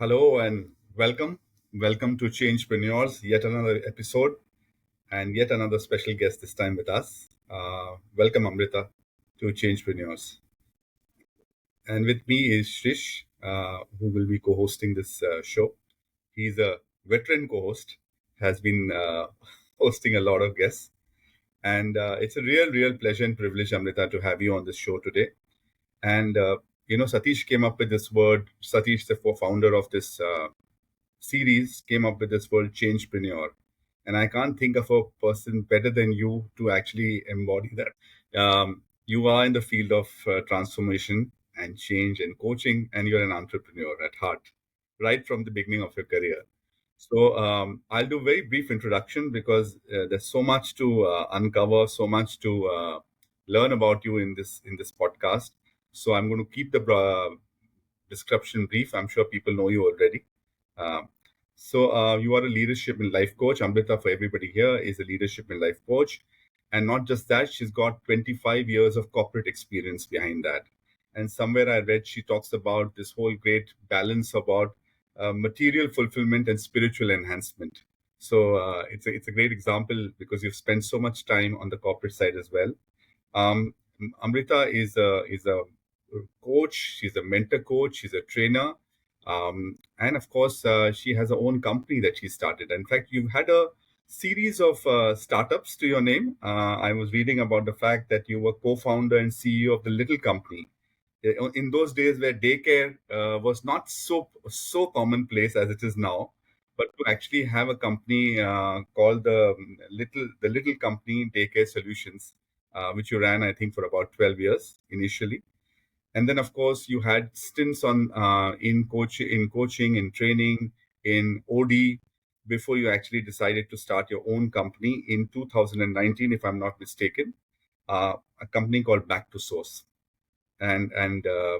Hello and welcome. Welcome to Changepreneurs, yet another episode and yet another special guest this time with us. Welcome, Amrita, to Changepreneurs. And with me is Shrish, who will be co hosting this show. He's a veteran co host, has been hosting a lot of guests. And it's a real pleasure and privilege, Amrita, to have you on this show today. And, Satish came up with this word. Satish, the founder of this series, came up with this word changepreneur. And I can't think of a person better than you to actually embody that. You are in the field of transformation and change and coaching, and you're an entrepreneur at heart, right from the beginning of your career. So I'll do a very brief introduction because there's so much to uncover, so much to learn about you in this podcast. So I'm going to keep the description brief. I'm sure people know you already. Um, so you are a leadership and life coach. Amrita, for everybody here, is a leadership and life coach. And not just that, she's got 25 years of corporate experience behind that. And somewhere I read she talks about this whole great balance about material fulfillment and spiritual enhancement. So it's a great example because you've spent so much time on the corporate side as well. Um, Amrita is a coach. She's a mentor coach. She's a trainer, and of course, she has her own company that she started. In fact, you've had a series of startups to your name. I was reading about the fact that you were co-founder and CEO of the Little Company. In those days, where daycare was not so commonplace as it is now, but to actually have a company called the Little Company Daycare Solutions, which you ran, I think, for about 12 years initially. And then, of course, you had stints on in coaching, in training, in OD before you actually decided to start your own company in 2019, if I'm not mistaken, a company called Back to Source. And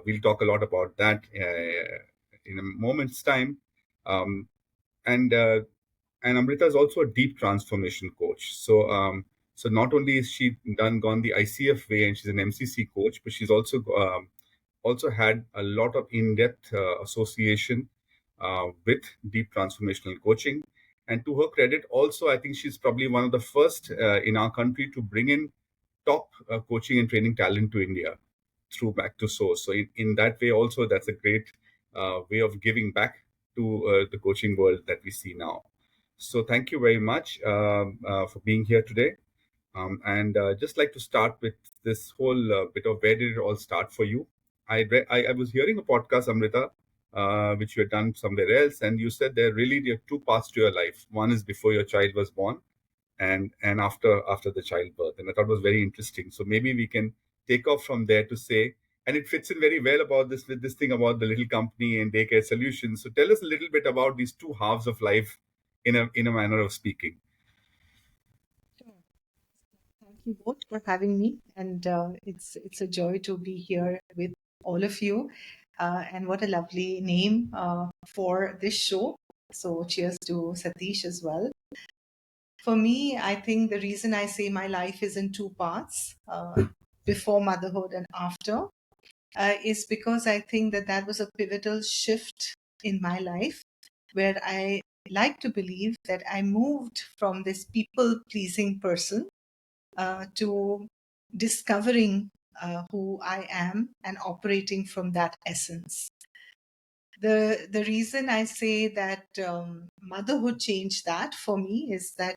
we'll talk a lot about that in a moment's time. Um, and and Amrita is also a deep transformation coach. So not only is she gone the ICF way and she's an MCC coach, but she's also had a lot of in-depth association with deep transformational coaching. And to her credit, also I think she's probably one of the first in our country to bring in top coaching and training talent to India through Back to Source. So in that way, also that's a great way of giving back to the coaching world that we see now. So thank you very much for being here today. And just like to start with this whole bit of where did it all start for you? I was hearing a podcast, Amrita, which you had done somewhere else, and you said there are two paths to your life. One is before your child was born, and after the childbirth. And I thought it was very interesting. So maybe we can take off from there to say, and it fits in very well about this with this thing about the little company and daycare solutions. So tell us a little bit about these two halves of life in a manner of speaking. Sure. Thank you both for having me, and it's a joy to be here with all of you. And what a lovely name for this show. So cheers to Satish as well. For me, I think the reason I say my life is in two parts, before motherhood and after, is because I think that that was a pivotal shift in my life where I like to believe that I moved from this people pleasing person to discovering who I am and operating from that essence. The reason I say that motherhood changed that for me is that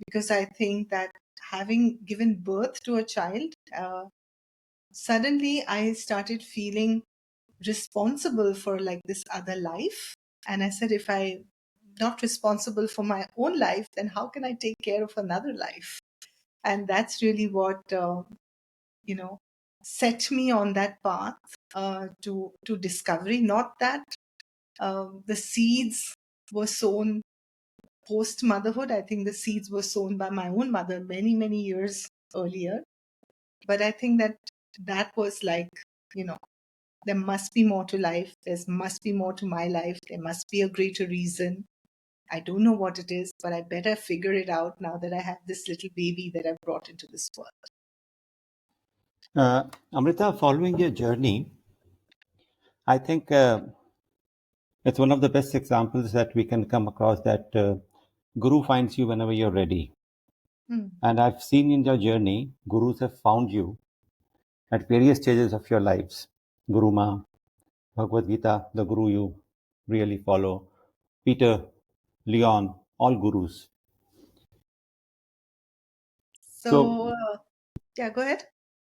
because I think that having given birth to a child, suddenly I started feeling responsible for like this other life. And I said, if I'm not responsible for my own life, then how can I take care of another life? And that's really what you know set me on that path to discovery. Not that the seeds were sown post motherhood. I think the seeds were sown by my own mother many years earlier. But I think that that was like, you know, there must be more to life. There must be more to my life. There must be a greater reason. I don't know what it is, but I better figure it out now that I have this little baby that I've brought into this world. Amrita, following your journey, I think It's one of the best examples that we can come across that Guru finds you whenever you're ready. Hmm. And I've seen in your journey, gurus have found you at various stages of your lives. Guru Ma, Bhagavad Gita, the guru you really follow, Peter, Leon, all gurus. So, So, yeah, go ahead.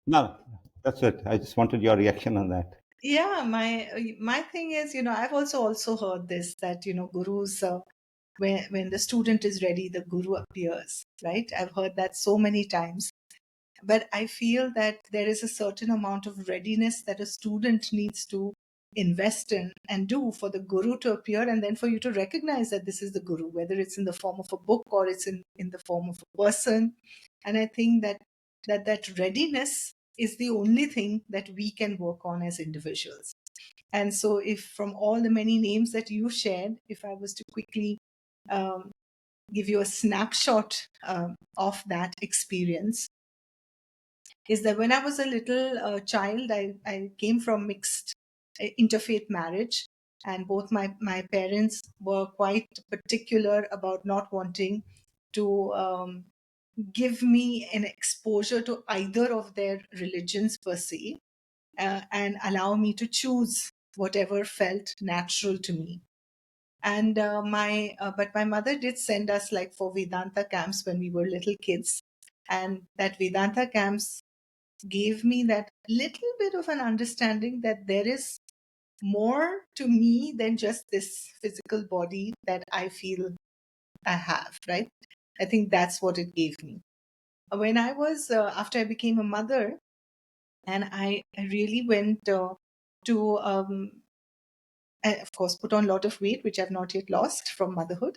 no, that's it. I just wanted your reaction on that. Yeah, my thing is, I've also heard this that gurus when the student is ready, the guru appears, right? I've heard that so many times. But I feel that there is a certain amount of readiness that a student needs to invest in and do for the guru to appear, and then for you to recognize that this is the guru, whether it's in the form of a book or it's in the form of a person. And I think that readiness is the only thing that we can work on as individuals. And so, if from all the many names that you shared, if I was to quickly um, give you a snapshot of that experience, is that when I was a little child, I came from mixed interfaith marriage. And both my parents were quite particular about not wanting to give me an exposure to either of their religions per se, and allow me to choose whatever felt natural to me. And but my mother did send us like for Vedanta camps when we were little kids, and that Vedanta camps gave me that little bit of an understanding that there is more to me than just this physical body that I feel I have, right? I think that's what it gave me. When I was, after I became a mother, and I really went to, I, of course, put on a lot of weight, which I've not yet lost from motherhood.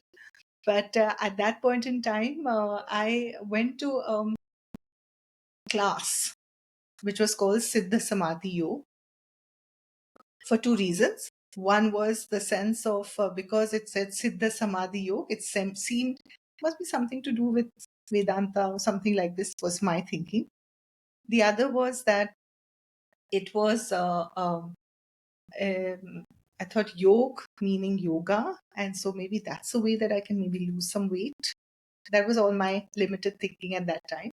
But at that point in time, I went to class which was called Siddha Samadhi Yoga for two reasons. One was the sense of, because it said Siddha Samadhi Yoga, it seemed must be something to do with Vedanta or something like this, was my thinking. The other was that it was, I thought yoga meaning yoga. And so maybe that's a way that I can maybe lose some weight. That was all my limited thinking at that time.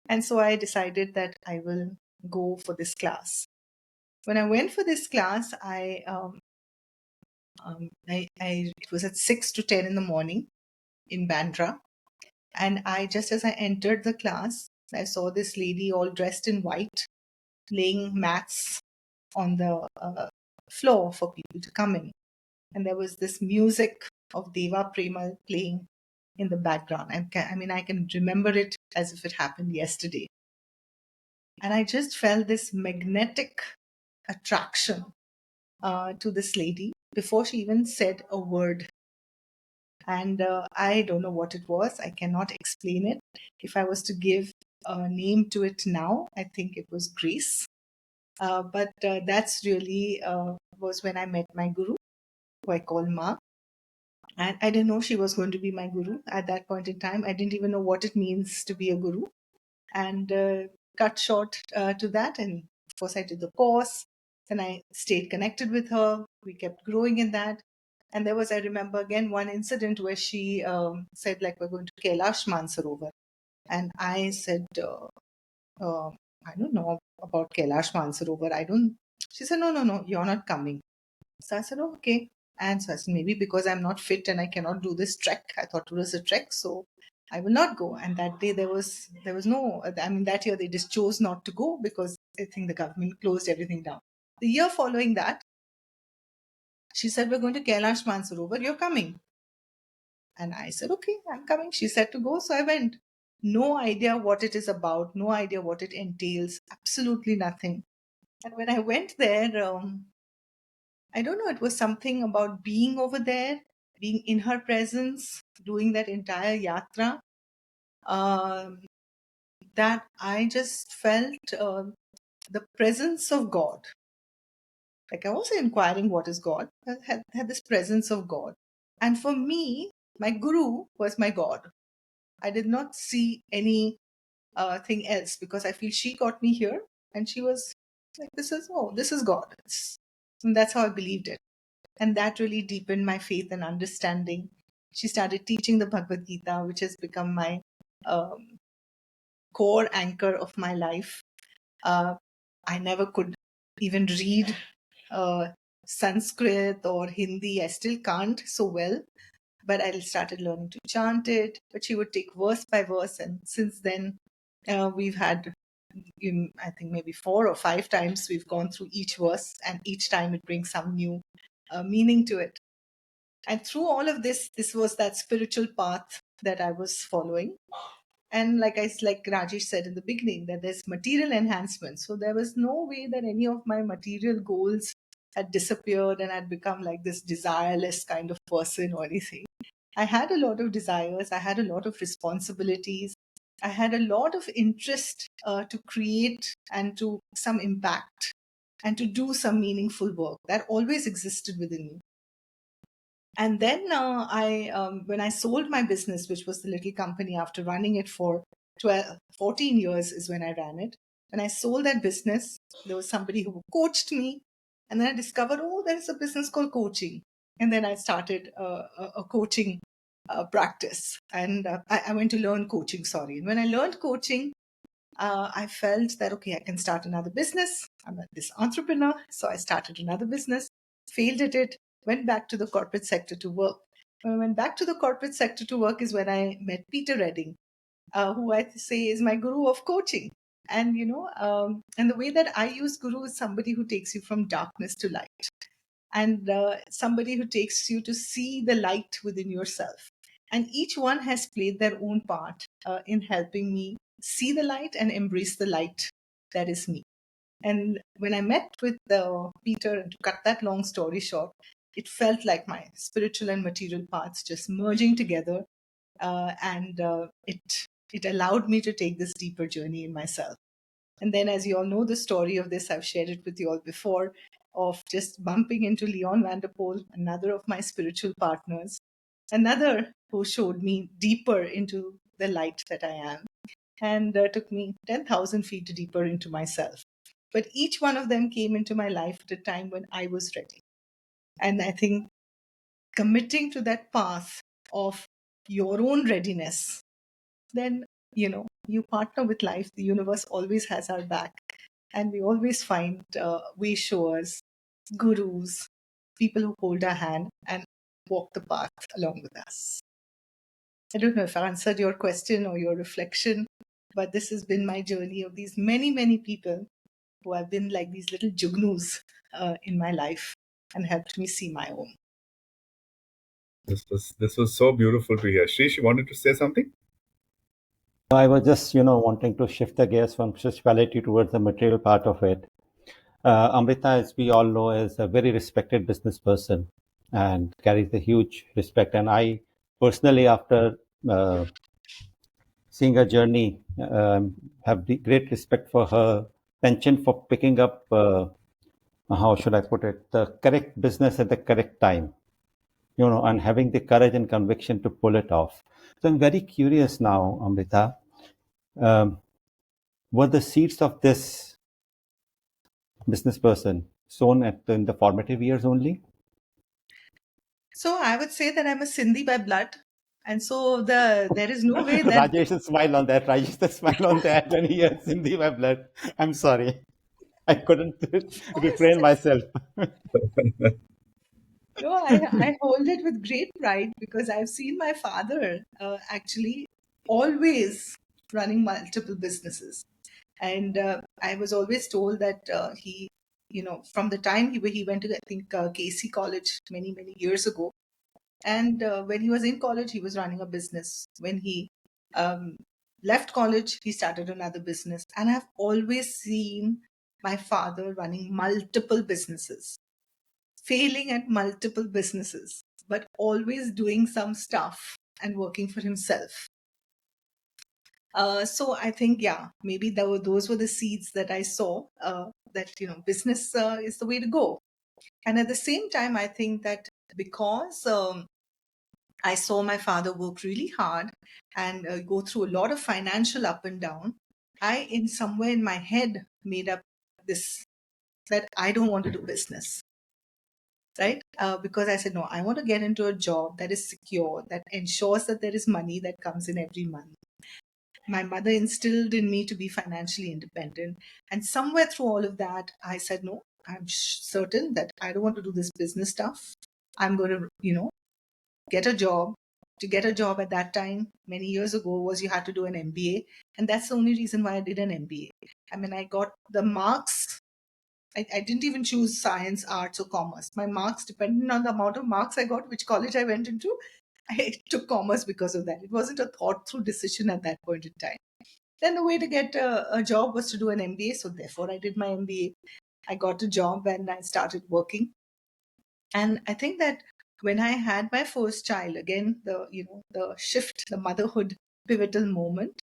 And so I decided that I will go for this class. When I went for this class, it was at 6 to 10 in the morning in Bandra, and I just as I entered the class, I saw this lady all dressed in white, laying mats on the floor for people to come in, and there was this music of Deva Prema playing in the background. I mean, I can remember it as if it happened yesterday, and I just felt this magnetic attraction to this lady before she even said a word. And I don't know what it was. I cannot explain it. If I was to give a name to it now, I think it was grace. But that's really was when I met my guru, who I call Ma. And I didn't know she was going to be my guru at that point in time. I didn't even know what it means to be a guru. And cut short to that. And of course, I did the course. Then I stayed connected with her. We kept growing in that. And there was, I remember again, one incident where she said, like, we're going to Kailash Mansarovar. And I said, I don't know about Kailash Mansarovar. I don't. She said, no, no, no, you're not coming. So I said, oh, okay. And so I said, maybe because I'm not fit and I cannot do this trek. I thought it was a trek, so I will not go. And that day there was no. I mean, that year they just chose not to go because I think the government closed everything down. The year following that, she said, we're going to Kailash Mansarovar. You're coming. And I said, okay, I'm coming. She said to go, so I went. No idea what it is about. No idea what it entails. Absolutely nothing. And when I went there, I don't know, it was something about being over there, being in her presence, doing that entire yatra, um, that I just felt the presence of God. Like I wasn't inquiring what is God, I had this presence of God. And for me, my guru was my God. I did not see any thing else because I feel she got me here and she was like, this is God. And that's how I believed it. And that really deepened my faith and understanding. She started teaching the Bhagavad Gita, which has become my um, core anchor of my life. I never could even read Sanskrit or Hindi. I still can't so well, but I started learning to chant it. But she would take verse by verse, and since then, we've had, I think maybe 4 or 5 times we've gone through each verse, and each time it brings some new meaning to it. And through all of this, this was that spiritual path that I was following. And like Rajesh said in the beginning, that there's material enhancement. So there was no way that any of my material goals had disappeared and I'd become like this desireless kind of person or anything. I had a lot of desires. I had a lot of responsibilities. I had a lot of interest to create and to some impact and to do some meaningful work that always existed within me. And then when I sold my business, which was the little company, after running it for 14 years is when I ran it. When I sold that business, there was somebody who coached me. And then I discovered, oh, there's a business called coaching. And then I started a coaching practice. And I went to learn coaching, sorry. And when I learned coaching, I felt that, okay, I can start another business. I'm this entrepreneur. So I started another business, failed at it, went back to the corporate sector to work. When I went back to the corporate sector to work is when I met Peter Redding, who I say is my guru of coaching. And, and the way that I use guru is somebody who takes you from darkness to light, and somebody who takes you to see the light within yourself. And each one has played their own part in helping me see the light and embrace the light that is me. And when I met with Peter, and to cut that long story short, it felt like my spiritual and material paths just merging together, and it allowed me to take this deeper journey in myself. And then, as you all know, the story of this, I've shared it with you all before, of just bumping into Leon Vanderpool, another of my spiritual partners, another who showed me deeper into the light that I am, and took me 10,000 feet deeper into myself. But each one of them came into my life at a time when I was ready. And I think committing to that path of your own readiness, then, you partner with life. The universe always has our back. And we always find way showers, gurus, people who hold our hand and walk the path along with us. I don't know if I answered your question or your reflection, but this has been my journey of these many, many people who have been like these little jugnus in my life and helped me see my own. This was so beautiful to hear. Shrish, you wanted to say something? I was just, wanting to shift the gears from spirituality towards the material part of it. Amrita, as we all know, is a very respected business person and carries a huge respect. And I personally, after seeing her journey, have the great respect for her penchant for picking up, how should I put it, the correct business at the correct time, and having the courage and conviction to pull it off. So I'm very curious now, Amrita. Um, were the seeds of this business person sown in the formative years only? So I would say that I'm a Sindhi by blood. And so there is no way that Rajesh will smile on that. Rajesh will smile on that when he hears Hindi my blood. I'm sorry. I couldn't refrain myself. no, I hold it with great pride because I've seen my father actually always running multiple businesses. And I was always told that he, from the time he went to, I think, KC College many, many years ago. And when he was in college, he was running a business. When he um, left college, he started another business. And I've always seen my father running multiple businesses, failing at multiple businesses, but always doing some stuff and working for himself. So I think, yeah, maybe those were the seeds that I saw, that, business is the way to go. And at the same time, I think that because I saw my father work really hard and go through a lot of financial up and down, I, in somewhere in my head, made up this, that I don't want to do business. right? Because I said, no, I want to get into a job that is secure, that ensures that there is money that comes in every month. My mother instilled in me to be financially independent. And somewhere through all of that, I said, no, I'm certain that I don't want to do this business stuff. I'm going to, get a job. To get a job at that time, many years ago, was you had to do an MBA. And that's the only reason why I did an MBA. I mean, I got the marks. I didn't even choose science, arts, or commerce. My marks, depending on the amount of marks I got, which college I went into, I took commerce because of that. It wasn't a thought through decision at that point in time. Then the way to get a job was to do an MBA. So therefore, I did my MBA. I got a job and I started working. And I think that when I had my first child, again, the shift, the motherhood pivotal moment,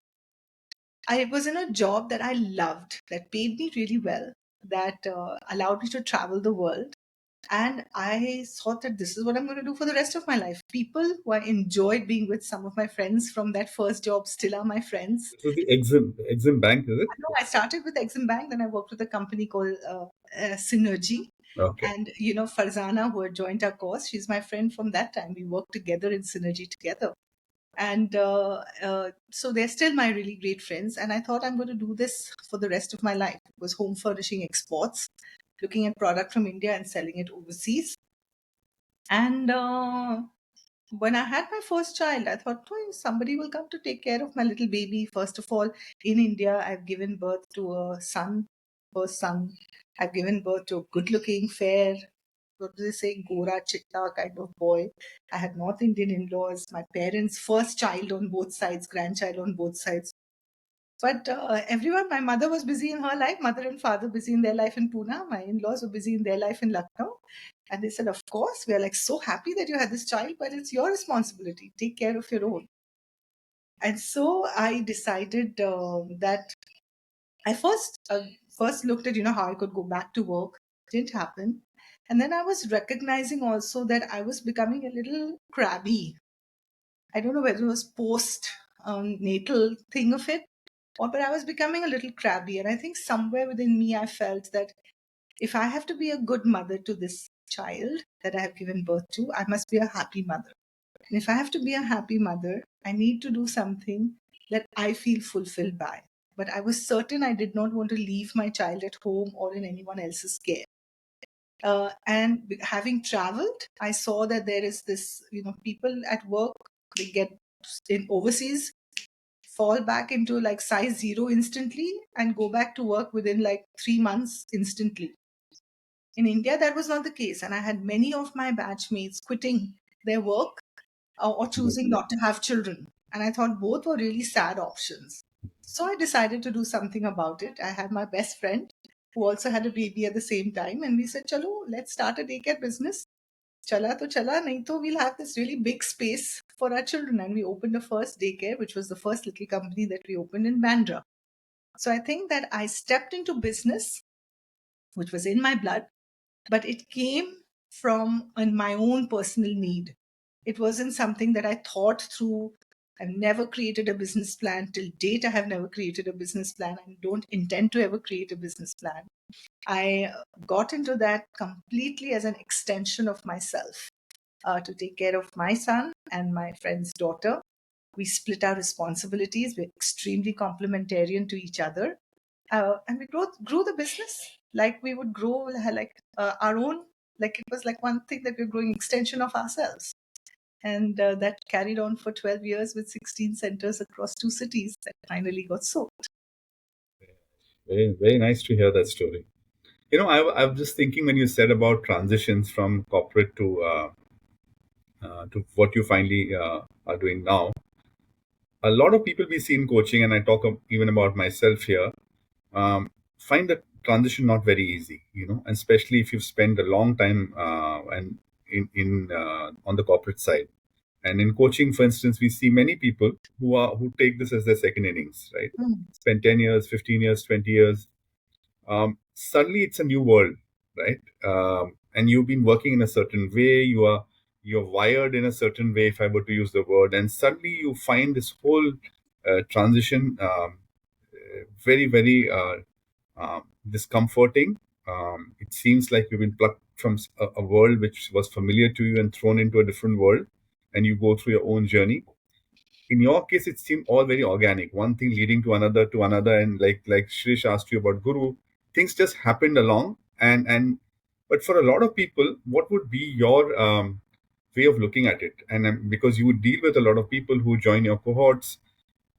I was in a job that I loved, that paid me really well, that allowed me to travel the world. And I thought that this is what I'm going to do for the rest of my life. People who I enjoyed being with, some of my friends from that first job still are my friends. This was the Exim Bank, is it? I know I started with Exim Bank, then I worked with a company called Synergy. Okay. And, Farzana, who had joined our course, she's my friend from that time. We worked together in Synergy together. And so they're still my really great friends. And I thought I'm going to do this for the rest of my life. It was home furnishing exports, looking at product from India and selling it overseas. And when I had my first child, I thought, oh, somebody will come to take care of my little baby. First of all, in India, I've given birth to a son, first son. I've given birth to a good looking, fair, what do they say, Gora Chitta kind of boy. I had North Indian in laws, my parents' first child on both sides, grandchild on both sides. But everyone, my mother was busy in her life, mother and father busy in their life in Pune, my in laws were busy in their life in Lucknow. And they said, of course, we are like so happy that you had this child, but it's your responsibility. Take care of your own. And so I decided that I first looked at, how I could go back to work. Didn't happen. And then I was recognizing also that I was becoming a little crabby. I don't know whether it was post natal thing of it, but I was becoming a little crabby. And I think somewhere within me, I felt that if I have to be a good mother to this child that I have given birth to, I must be a happy mother. And if I have to be a happy mother, I need to do something that I feel fulfilled by. But I was certain I did not want to leave my child at home or in anyone else's care. And having traveled, I saw that there is this, people at work, they get in overseas, fall back into like size zero instantly and go back to work within like 3 months instantly. In India, that was not the case. And I had many of my batchmates quitting their work or choosing not to have children. And I thought both were really sad options. So I decided to do something about it. I had my best friend who also had a baby at the same time. And we said, chalo, let's start a daycare business. Chala to chala, nahi to we'll have this really big space for our children. And we opened the first daycare, which was the first little company that we opened in Bandra. So I think that I stepped into business, which was in my blood, but it came from my own personal need. It wasn't something that I thought through. I've never created a business plan. Till date, I have never created a business plan and don't intend to ever create a business plan. I got into that completely as an extension of myself to take care of my son and my friend's daughter. We split our responsibilities. We're extremely complementarian to each other. And we grew the business like we would grow like our own, like it was like one thing that we're growing extension of ourselves. And that carried on for 12 years with 16 centers across 2 cities that finally got sold. Very, very nice to hear that story. I was just thinking when you said about transitions from corporate to what you finally are doing now. A lot of people we see in coaching, and I talk even about myself here, find that transition not very easy, and especially if you've spent a long time and in on the corporate side. And in coaching, for instance, we see many people who take this as their second innings, right? Mm. Spend 10 years, 15 years, 20 years. Suddenly it's a new world, right? And you've been working in a certain way. You're wired in a certain way, if I were to use the word, and suddenly you find this whole transition very, very discomforting. It seems like you've been plucked from a world which was familiar to you and thrown into a different world, and you go through your own journey. In your case, it seemed all very organic, one thing leading to another, and like Shrish asked you about Guru, things just happened along. And but for a lot of people, what would be your way of looking at it? And because you would deal with a lot of people who join your cohorts,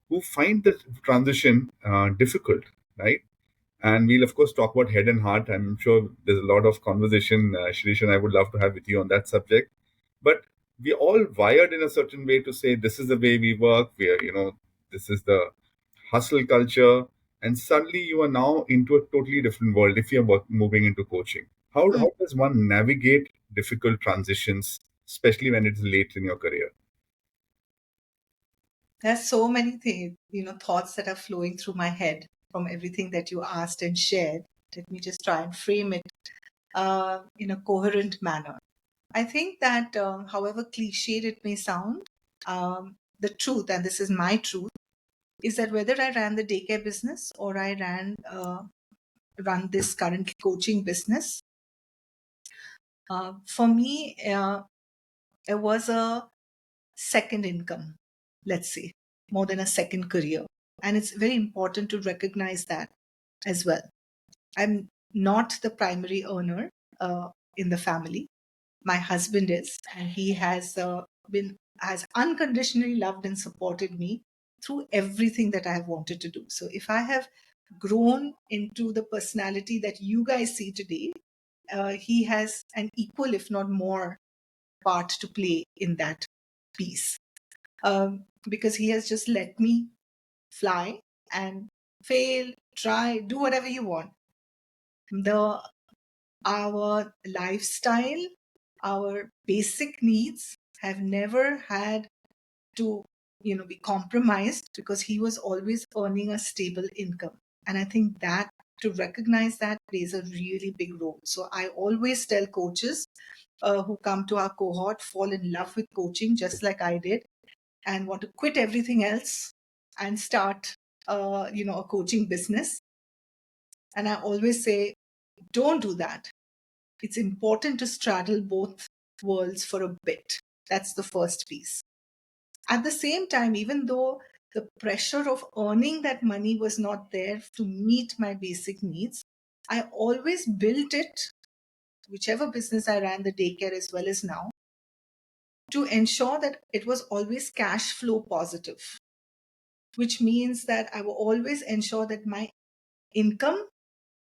who find the transition difficult, right? And we'll of course talk about head and heart. I'm sure there's a lot of conversation, Shirish and I would love to have with you on that subject. But we're all wired in a certain way to say this is the way we work. We're, this is the hustle culture, and suddenly you are now into a totally different world if you're moving into coaching. How does one navigate difficult transitions, especially when it's late in your career? There's so many things, thoughts that are flowing through my head from everything that you asked and shared. Let me just try and frame it in a coherent manner. I think that, however cliched it may sound, the truth, and this is my truth, is that whether I ran the daycare business or I run this current coaching business, for me, it was a second income, let's say, more than a second career. And it's very important to recognize that as well. I'm not the primary earner in the family. My husband is, and he has unconditionally loved and supported me through everything that I have wanted to do. So if I have grown into the personality that you guys see today, he has an equal, if not more, part to play in that piece. Because he has just let me fly and fail, try, do whatever you want. Our lifestyle, our basic needs have never had to, be compromised because he was always earning a stable income. And I think that to recognize that plays a really big role. So I always tell coaches who come to our cohort, fall in love with coaching just like I did, and want to quit everything else and start, a coaching business. And I always say, don't do that. It's important to straddle both worlds for a bit. That's the first piece. At the same time, even though the pressure of earning that money was not there to meet my basic needs, I always built it, whichever business I ran, the daycare as well as now, to ensure that it was always cash flow positive, which means that I will always ensure that my income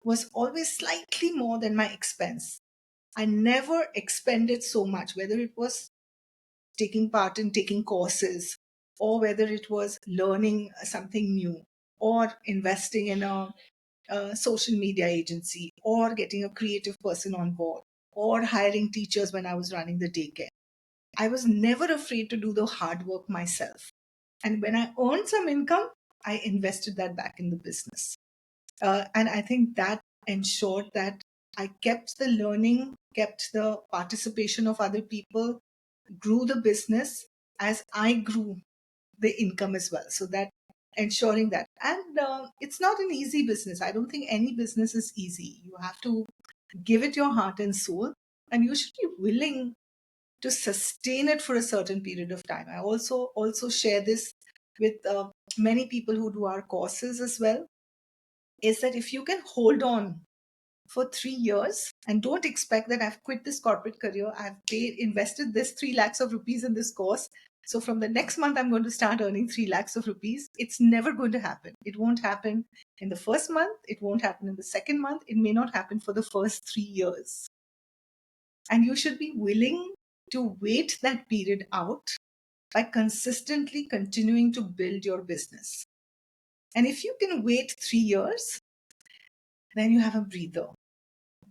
was always slightly more than my expense. I never expended so much, whether it was taking part in taking courses, or whether it was learning something new, or investing in a social media agency, or getting a creative person on board, or hiring teachers when I was running the daycare. I was never afraid to do the hard work myself. And when I earned some income, I invested that back in the business. And I think that ensured that I kept the learning, kept the participation of other people, grew the business as I grew the income as well. So that ensuring that. And it's not an easy business. I don't think any business is easy. You have to give it your heart and soul, and you should be willing to sustain it for a certain period of time. I also share this with many people who do our courses as well, is that if you can hold on for 3 years and don't expect that I've quit this corporate career, I've invested this 3 lakhs of rupees in this course, so from the next month I'm going to start earning 3 lakhs of rupees. It's never going to happen. It won't happen in the first month, it won't happen in the second month, it may not happen for the first 3 years. And you should be willing to wait that period out by consistently continuing to build your business. And if you can wait 3 years, then you have a breather.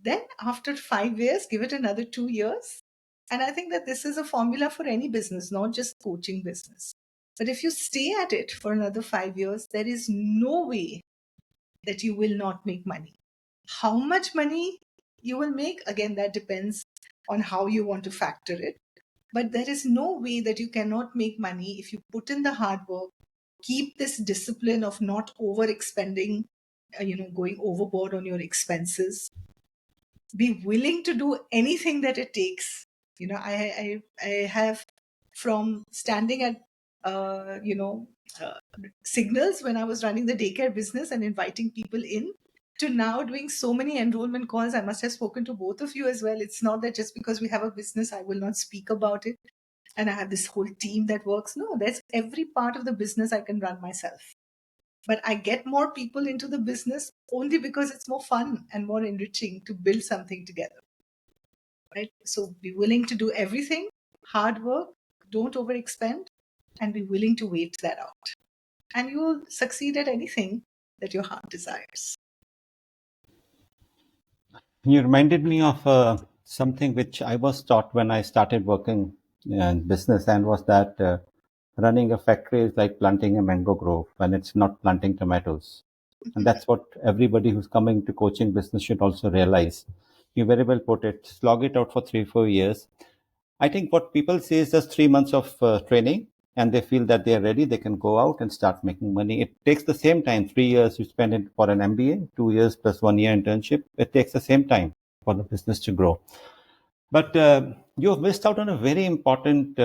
Then after 5 years, give it another 2 years. And I think that this is a formula for any business, not just coaching business. But if you stay at it for another 5 years, there is no way that you will not make money. How much money you will make, again, that depends on how you want to factor it. But there is no way that you cannot make money if you put in the hard work, keep this discipline of not over expending, going overboard on your expenses, be willing to do anything that it takes. I have, from standing at uh, signals when I was running the daycare business and inviting people in, to now doing so many enrollment calls. I must have spoken to both of you as well. It's not that just because we have a business, I will not speak about it and I have this whole team that works. No, that's every part of the business I can run myself. But I get more people into the business only because it's more fun and more enriching to build something together. Right? So be willing to do everything, hard work, don't overexpend, and be willing to wait that out. And you will succeed at anything that your heart desires. You reminded me of something which I was taught when I started working in business, and was that running a factory is like planting a mango grove when it's not planting tomatoes. And that's what everybody who's coming to coaching business should also realize. You very well put it. Slog it out for 3-4 years. I think what people say is just 3 months of training, and they feel that they are ready. They can go out and start making money. It takes the same time. 3 years you spend it for an MBA, 2 years plus 1 year internship. It takes the same time for the business to grow. But you have missed out on a very important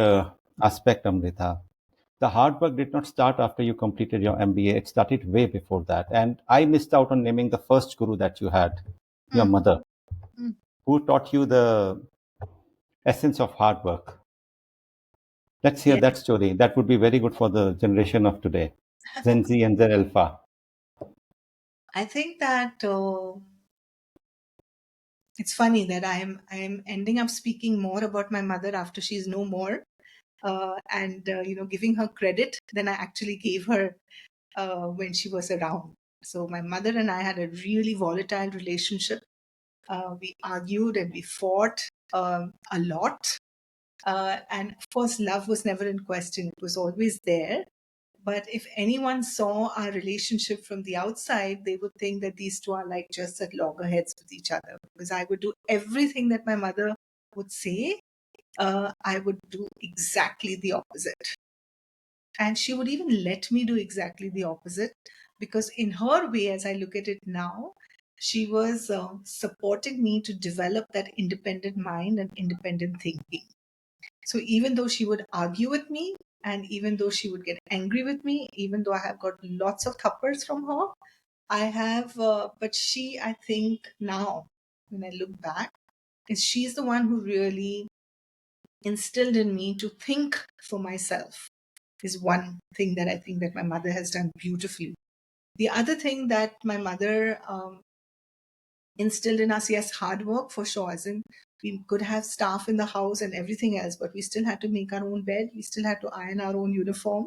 aspect, Amrita. The hard work did not start after you completed your MBA. It started way before that. And I missed out on naming the first guru that you had, your Mm, mother, mm. who taught you the essence of hard work. Let's hear Yeah, that story. That would be very good for the generation of today, Gen Z and Gen Alpha. I think that it's funny that I'm ending up speaking more about my mother after she's no more, and giving her credit than I actually gave her when she was around. So my mother and I had a really volatile relationship. We argued and we fought a lot. And of course, love was never in question. It was always there. But if anyone saw our relationship from the outside, they would think that these two are like just at loggerheads with each other. Because I would do everything that my mother would say, I would do exactly the opposite. And she would even let me do exactly the opposite. Because in her way, as I look at it now, she was supporting me to develop that independent mind and independent thinking. So even though she would argue with me, and even though she would get angry with me, even though I have got lots of thuppers from her, I have, but she, I think now, when I look back, is she's the one who really instilled in me to think for myself, is one thing that I think that my mother has done beautifully. The other thing that my mother instilled in us, yes, hard work for sure, as in we could have staff in the house and everything else, but we still had to make our own bed, we still had to iron our own uniform,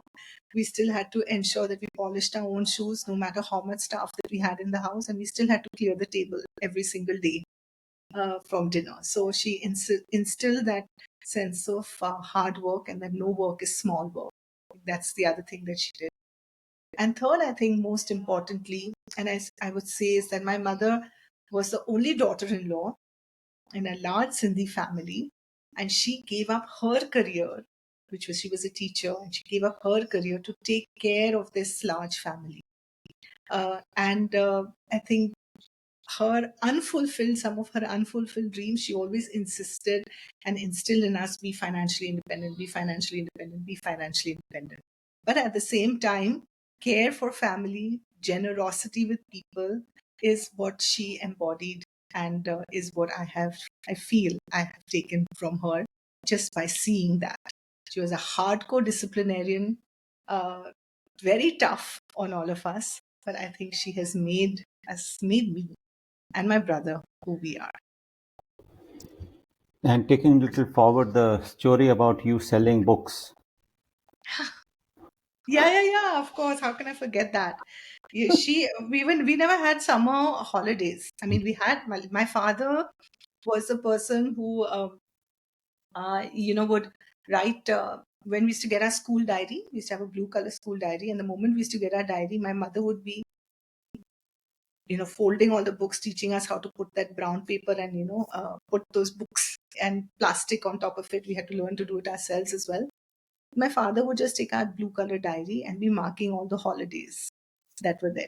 we still had to ensure that we polished our own shoes no matter how much staff that we had in the house, and we still had to clear the table every single day from dinner. So she instilled that sense of hard work, and that no work is small work. That's the other thing that she did. And third, I think most importantly, and as I would say, is that my mother was the only daughter-in-law in a large Sindhi family, and she gave up her career, which was, she was a teacher, and she gave up her career to take care of this large family. And I think some of her unfulfilled dreams, she always insisted and instilled in us, be financially independent, be financially independent, be financially independent. But at the same time, care for family, generosity with people is what she embodied, and is what I feel I have taken from her just by seeing that. She was a hardcore disciplinarian, uh, very tough on all of us, but I think she has made me and my brother who we are. And taking a little forward, the story about you selling books. Yeah, of course. How can I forget that? Yeah, we never had summer holidays. I mean, we had my father was the person who would write when we used to get our school diary. We used to have a blue color school diary, and the moment we used to get our diary, my mother would be folding all the books, teaching us how to put that brown paper and put those books and plastic on top of it. We had to learn to do it ourselves as well. My father would just take our blue color diary and be marking all the holidays that were there,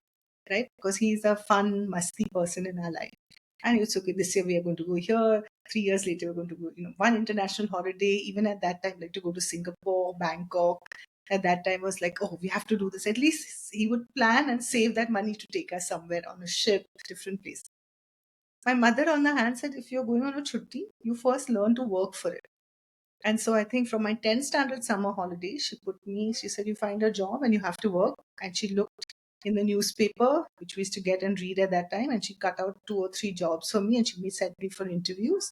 right? Because he's a fun, musty person in our life. And it's okay, this year we are going to go here, 3 years later we're going to go, one international holiday. Even at that time, like to go to Singapore, Bangkok. At that time was like, oh, we have to do this. At least he would plan and save that money to take us somewhere on a ship, different place. My mother on the hand said, if you're going on a chutti, you first learn to work for it. And so I think from my 10th standard summer holiday, she said, you find a job and you have to work. And she looked in the newspaper, which we used to get and read at that time, and she cut out 2 or 3 jobs for me, and she sent me for interviews.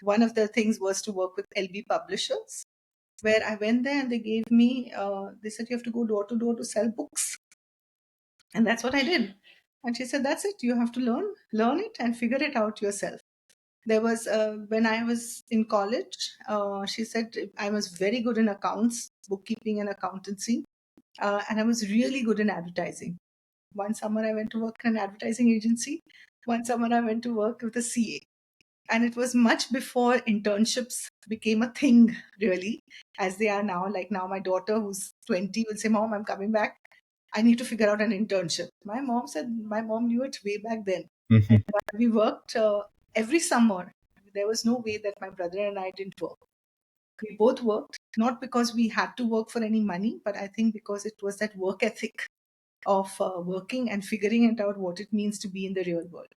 One of the things was to work with LB Publishers, where I went there and they gave me, they said, you have to go door to door to sell books. And that's what I did. And she said, that's it. You have to learn it and figure it out yourself. There was, when I was in college, she said I was very good in accounts, bookkeeping and accountancy. And I was really good in advertising. One summer I went to work in an advertising agency. One summer I went to work with a CA. And it was much before internships became a thing, really, as they are now. Like now, my daughter, who's 20, will say, Mom, I'm coming back. I need to figure out an internship. My mom knew it way back then. And we worked every summer. There was no way that my brother and I didn't work. We both worked, not because we had to work for any money, but I think because it was that work ethic of working and figuring it out what it means to be in the real world.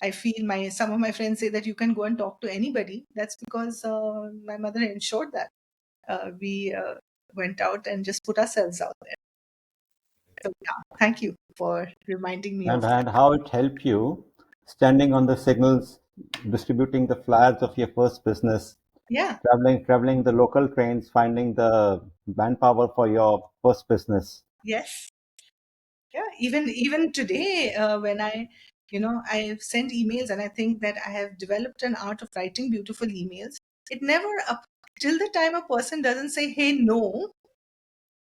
I feel some of my friends say that you can go and talk to anybody. That's because my mother ensured that we went out and just put ourselves out there. So yeah, thank you for reminding me of that. And how it helped you standing on the signals, distributing the flyers of your first business, Yeah. traveling the local trains, finding the manpower for your first business. Yes. Yeah. Even today, when I've sent emails, and I think that I have developed an art of writing beautiful emails. It never up till the time a person doesn't say, "Hey, no."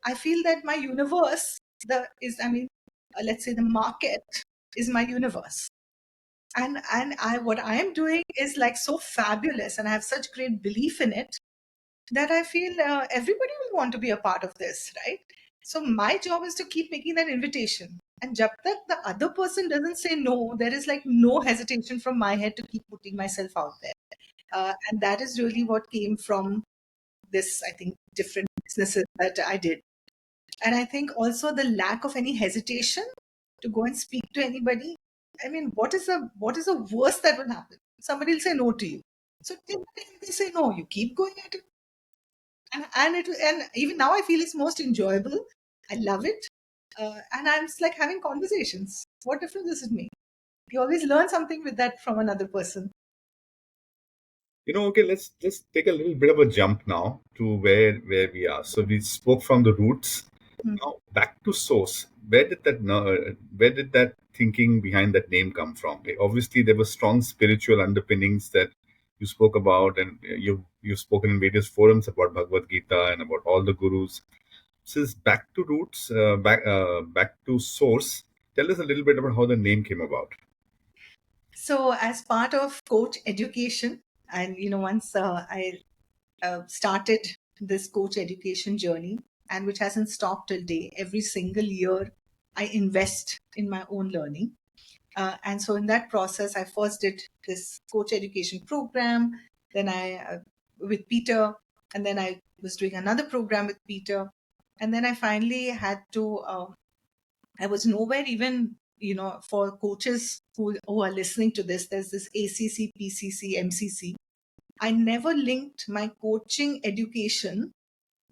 I feel that my universe, let's say the market is my universe. And what I am doing is like so fabulous, and I have such great belief in it that I feel everybody will want to be a part of this, right? So my job is to keep making that invitation. And jab tak the other person doesn't say no, there is like no hesitation from my head to keep putting myself out there. And that is really what came from this, I think, different businesses that I did. And I think also the lack of any hesitation to go and speak to anybody. I mean, what is the worst that will happen? Somebody will say no to you. So till the time they say no, you keep going at it. And even now I feel it's most enjoyable. I love it. And I'm just like having conversations. What difference does it make? You always learn something with that from another person. Okay, let's just take a little bit of a jump now to where we are. So we spoke from the roots. Mm. Now back to source. Where did that thinking behind that name come from? Obviously, there were strong spiritual underpinnings that you spoke about, and you've spoken in various forums about Bhagavad Gita and about all the gurus. Since back to roots, back to source. Tell us a little bit about how the name came about. So as part of coach education, and once I started this coach education journey, and which hasn't stopped till day. Every single year, I invest in my own learning. And so in that process, I first did this coach education program, then with Peter, and then I was doing another program with Peter. And then I finally had to, I was nowhere even, for coaches who are listening to this, there's this ACC, PCC, MCC. I never linked my coaching education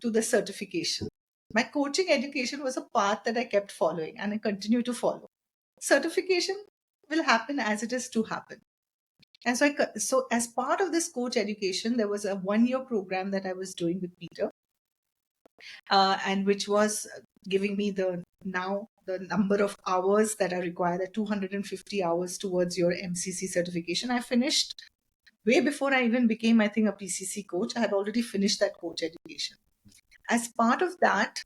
to the certification. My coaching education was a path that I kept following and I continue to follow. Certification will happen as it is to happen. And so as part of this coach education, there was a 1-year program that I was doing with Peter, and which was giving me the number of hours that are required, the 250 hours towards your MCC certification. I finished way before I even became, I think, a PCC coach. I had already finished that coach education. As part of that,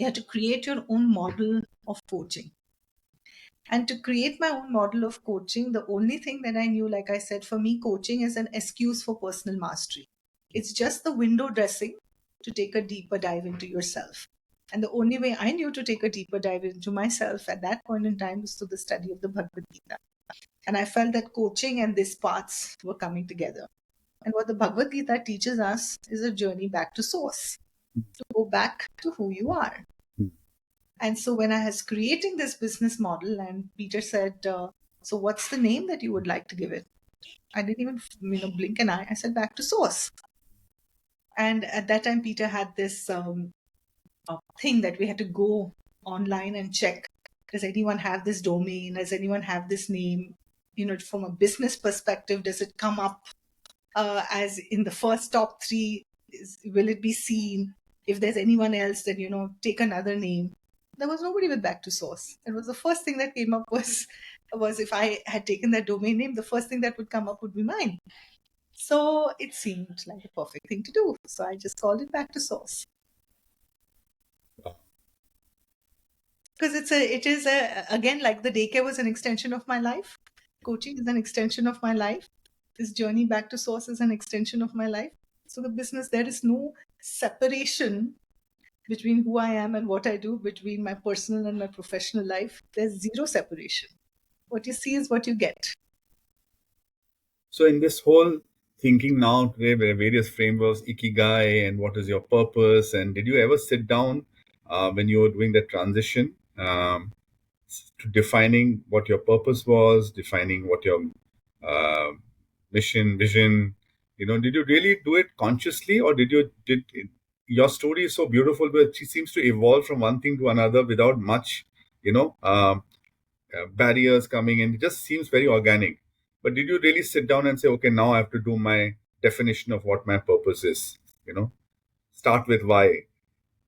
you have to create your own model of coaching. And to create my own model of coaching, the only thing that I knew, like I said, for me, coaching is an excuse for personal mastery. It's just the window dressing to take a deeper dive into yourself. And the only way I knew to take a deeper dive into myself at that point in time was through the study of the Bhagavad Gita. And I felt that coaching and these paths were coming together. And what the Bhagavad Gita teaches us is a journey back to source, to go back to who you are. And so when I was creating this business model, and Peter said, so what's the name that you would like to give it? I didn't even blink an eye. I said, back to source. And at that time, Peter had this thing that we had to go online and check, does anyone have this domain? Does anyone have this name? From a business perspective, does it come up as in the first top three? Will it be seen? If there's anyone else, then take another name. There was nobody with back to source. It was the first thing that came up was if I had taken that domain name, the first thing that would come up would be mine. So it seemed like the perfect thing to do. So I just called it back to source. Because it is again, like the daycare was an extension of my life. Coaching is an extension of my life. This journey back to source is an extension of my life. So the business, there is no separation between who I am and what I do, between my personal and my professional life. There's zero separation. What you see is what you get. So in this whole thinking now today, there are various frameworks, ikigai, and what is your purpose? And did you ever sit down when you were doing that transition to defining what your purpose was, defining what your uh, mission, vision? Did you really do it consciously, or did your story is so beautiful, but it seems to evolve from one thing to another without much, you know, um, barriers coming in. It just seems very organic. But did you really sit down and say, okay, now I have to do my definition of what my purpose is? Start with why,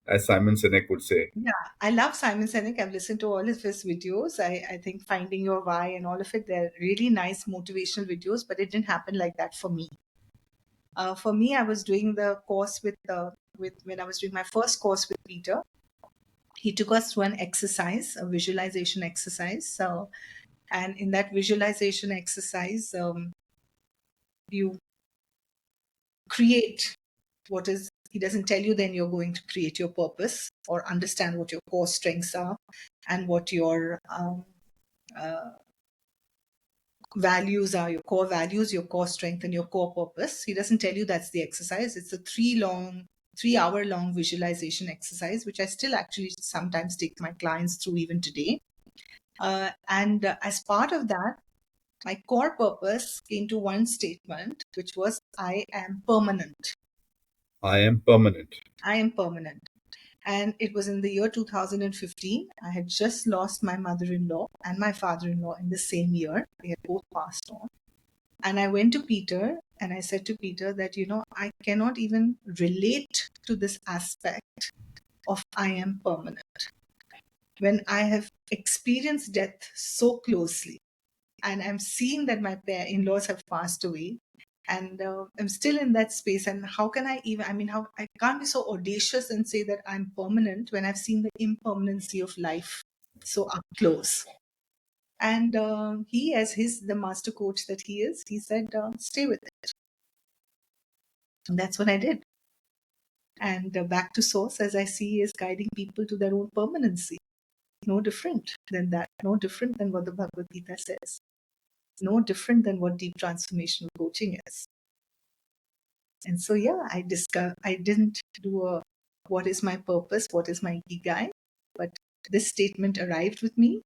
as Simon Sinek would say. Yeah, I love Simon Sinek. I've listened to all of his videos. I think Finding Your Why and all of it, they're really nice motivational videos, but it didn't happen like that for me. For me, I was doing the course with when I was doing my first course with Peter. He took us through an exercise, a visualization exercise. So, and in that visualization exercise, you create what is. He doesn't tell you then you're going to create your purpose or understand what your core strengths are and what your values are, your core values, your core strength, and your core purpose. He doesn't tell you that's the exercise. It's a 3-hour long visualization exercise, which I still actually sometimes take my clients through even today. And as part of that, my core purpose came to one statement, which was, I am permanent. I am permanent. I am permanent. And it was in the year 2015. I had just lost my mother-in-law and my father-in-law in the same year. They had both passed on. And I went to Peter and I said to Peter that, I cannot even relate to this aspect of I am permanent. When I have experienced death so closely and I'm seeing that my in-laws have passed away, and I'm still in that space. And how can I even, how I can't be so audacious and say that I'm permanent when I've seen the impermanency of life so up close. And he, as the master coach that he is, he said, stay with it. And that's what I did. And back to source, as I see, is guiding people to their own permanency. No different than that. No different than what the Bhagavad Gita says. No different than what deep transformational coaching is. And so, yeah, I didn't do what is my purpose, what is my ikigai, but this statement arrived with me.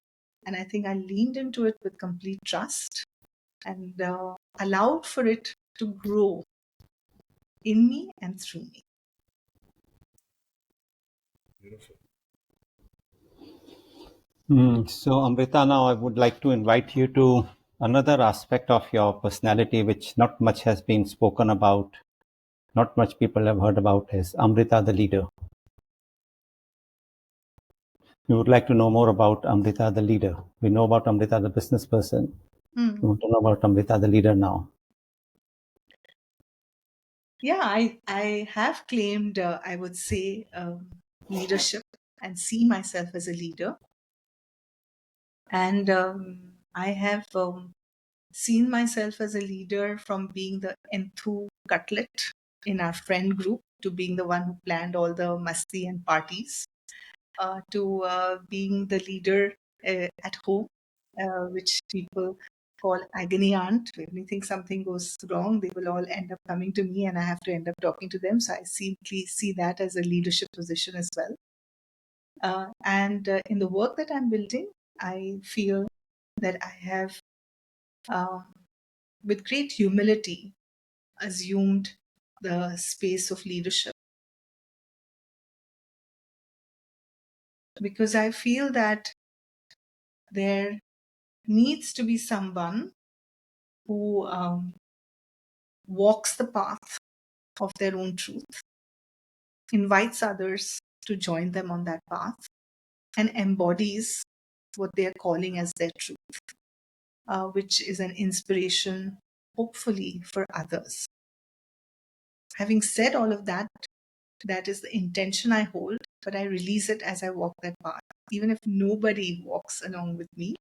And I think I leaned into it with complete trust and allowed for it to grow in me and through me. Beautiful. So, Amrita, now I would like to invite you to another aspect of your personality, which not much has been spoken about, not much people have heard about, is Amrita the leader. We would like to know more about Amrita the leader. We know about Amrita the business person. We want to know about Amrita the leader now. Yeah, I have claimed, I would say, leadership and see myself as a leader. And I have seen myself as a leader from being the enthu cutlet in our friend group to being the one who planned all the masti and parties, to being the leader at home, which people called agony aunt. When we think something goes wrong, they will all end up coming to me and I have to end up talking to them. So I simply see that as a leadership position as well. And in the work that I'm building, I feel that I have, with great humility, assumed the space of leadership, because I feel that there needs to be someone who walks the path of their own truth, invites others to join them on that path, and embodies what they are calling as their truth, which is an inspiration, hopefully, for others. Having said all of that, that is the intention I hold, but I release it as I walk that path. Even if nobody walks along with me,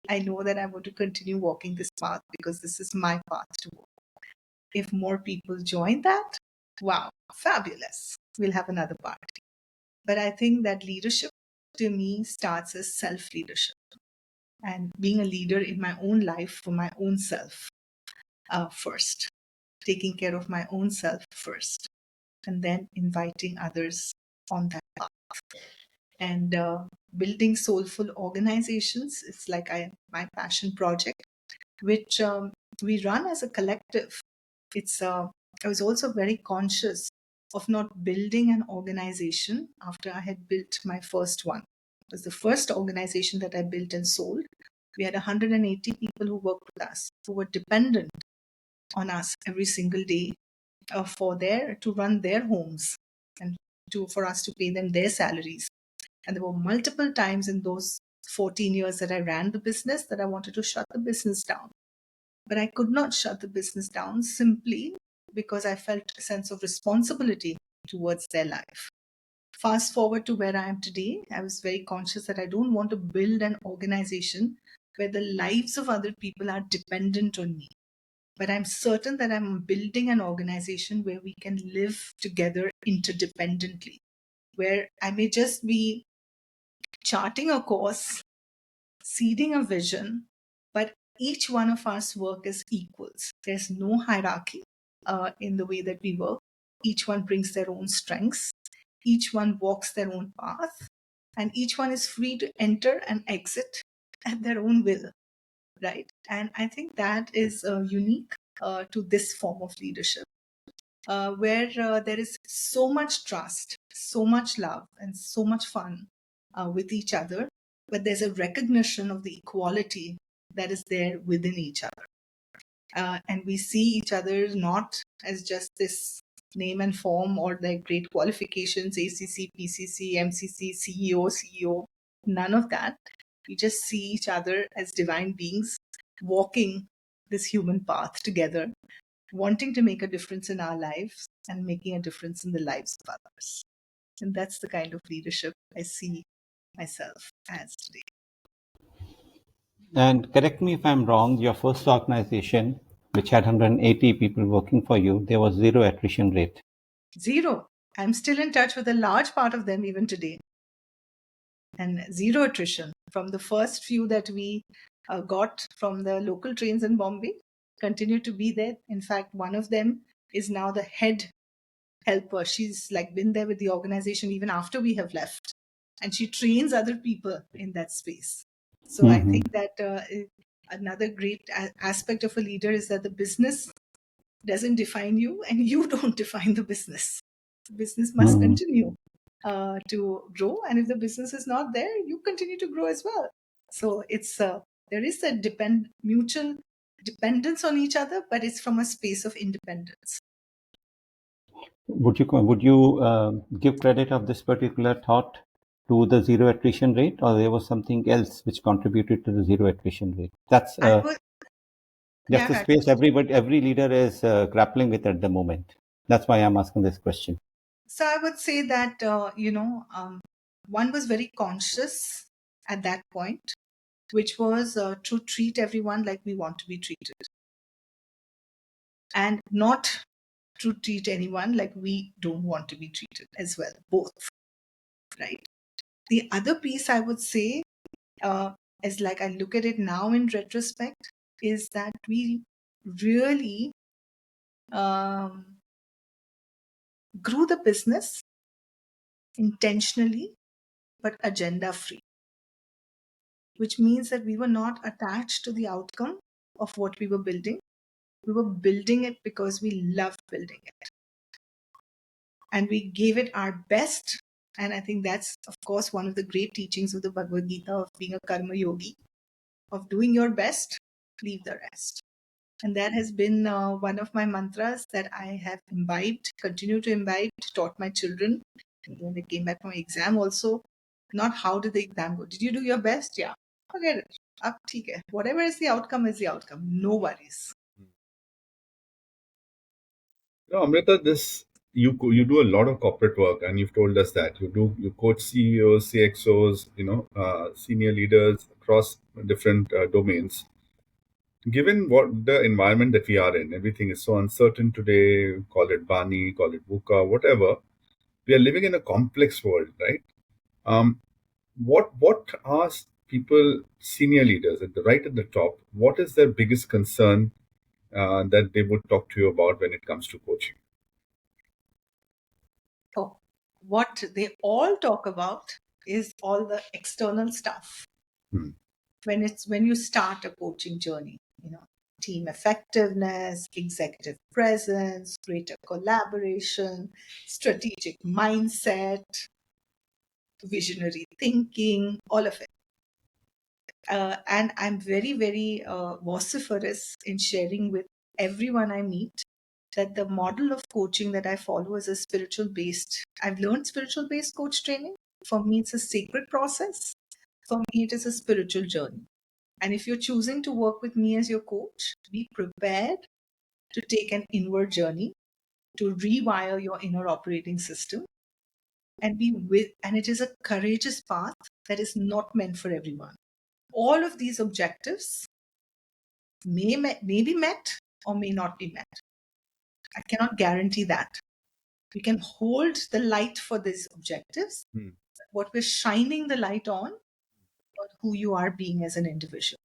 I know that I want to continue walking this path because this is my path to walk. If more people join that, wow, fabulous. We'll have another party. But I think that leadership to me starts as self-leadership and being a leader in my own life for my own self first, taking care of my own self first, and then inviting others on that path. And building soulful organizations is like my passion project, which we run as a collective. I was also very conscious of not building an organization after I had built my first one. It was the first organization that I built and sold. We had 180 people who worked with us, who were dependent on us every single day to run their homes and for us to pay them their salaries. And there were multiple times in those 14 years that I ran the business that I wanted to shut the business down. But I could not shut the business down simply because I felt a sense of responsibility towards their life. Fast forward to where I am today, I was very conscious that I don't want to build an organization where the lives of other people are dependent on me. But I'm certain that I'm building an organization where we can live together interdependently, where I may just be charting a course, seeding a vision, but each one of us work as equals. There's no hierarchy in the way that we work. Each one brings their own strengths. Each one walks their own path, and each one is free to enter and exit at their own will, right? And I think that is unique to this form of leadership, where there is so much trust, so much love, and so much fun with each other, but there's a recognition of the equality that is there within each other. And we see each other not as just this name and form or their great qualifications, ACC, PCC, MCC, CEO, none of that. We just see each other as divine beings walking this human path together, wanting to make a difference in our lives and making a difference in the lives of others. And that's the kind of leadership I see myself as today. And correct me if I'm wrong, your first organization, which had 180 people working for you, there was zero attrition rate. Zero. I'm still in touch with a large part of them even today. And zero attrition from the first few that we got from the local trains in Bombay, continue to be there. In fact, one of them is now the head helper. She's like been there with the organization even after we have left. And she trains other people in that space. So I think that another great aspect of a leader is that the business doesn't define you and you don't define the business. The business must continue to grow. And if the business is not there, you continue to grow as well. So it's there is a mutual dependence on each other, but it's from a space of independence. Would you give credit of this particular thought to the zero attrition rate, or there was something else which contributed to the zero attrition rate? That's Yeah, the space every leader is grappling with at the moment. That's why I'm asking this question. So I would say that one was very conscious at that point, which was to treat everyone like we want to be treated, and not to treat anyone like we don't want to be treated as well. Both, right? The other piece I would say is, like, I look at it now in retrospect, is that we really grew the business intentionally but agenda free, which means that we were not attached to the outcome of what we were building. We were building it because we loved building it. And we gave it our best. And I think that's, of course, one of the great teachings of the Bhagavad Gita of being a karma yogi, of doing your best, leave the rest. And that has been one of my mantras that I have imbibed, continue to imbibe, taught my children. And when they came back from exam also, not how did the exam go? Did you do your best? Yeah. Forget it. Ab theek hai. Whatever is the outcome is the outcome. No worries. Amrita, this you do a lot of corporate work, and you've told us that you coach CEOs, CXOs, senior leaders across different domains. Given what the environment that we are in, everything is so uncertain today. Call it Bani, call it VUCA, whatever. We are living in a complex world, right? Um, what are people, senior leaders right at the top? What is their biggest concern that they would talk to you about when it comes to coaching? Oh, what they all talk about is all the external stuff. Hmm. When you start a coaching journey, team effectiveness, executive presence, greater collaboration, strategic mindset, visionary thinking, all of it. And I'm very, very vociferous in sharing with everyone I meet that the model of coaching that I follow is a spiritual based. I've learned spiritual based coach training. For me, it's a sacred process. For me, it is a spiritual journey. And if you're choosing to work with me as your coach, be prepared to take an inward journey, to rewire your inner operating system, and it is a courageous path that is not meant for everyone. All of these objectives may be met or may not be met. I cannot guarantee that. We can hold the light for these objectives. Hmm. What we're shining the light on who you are being as an individual.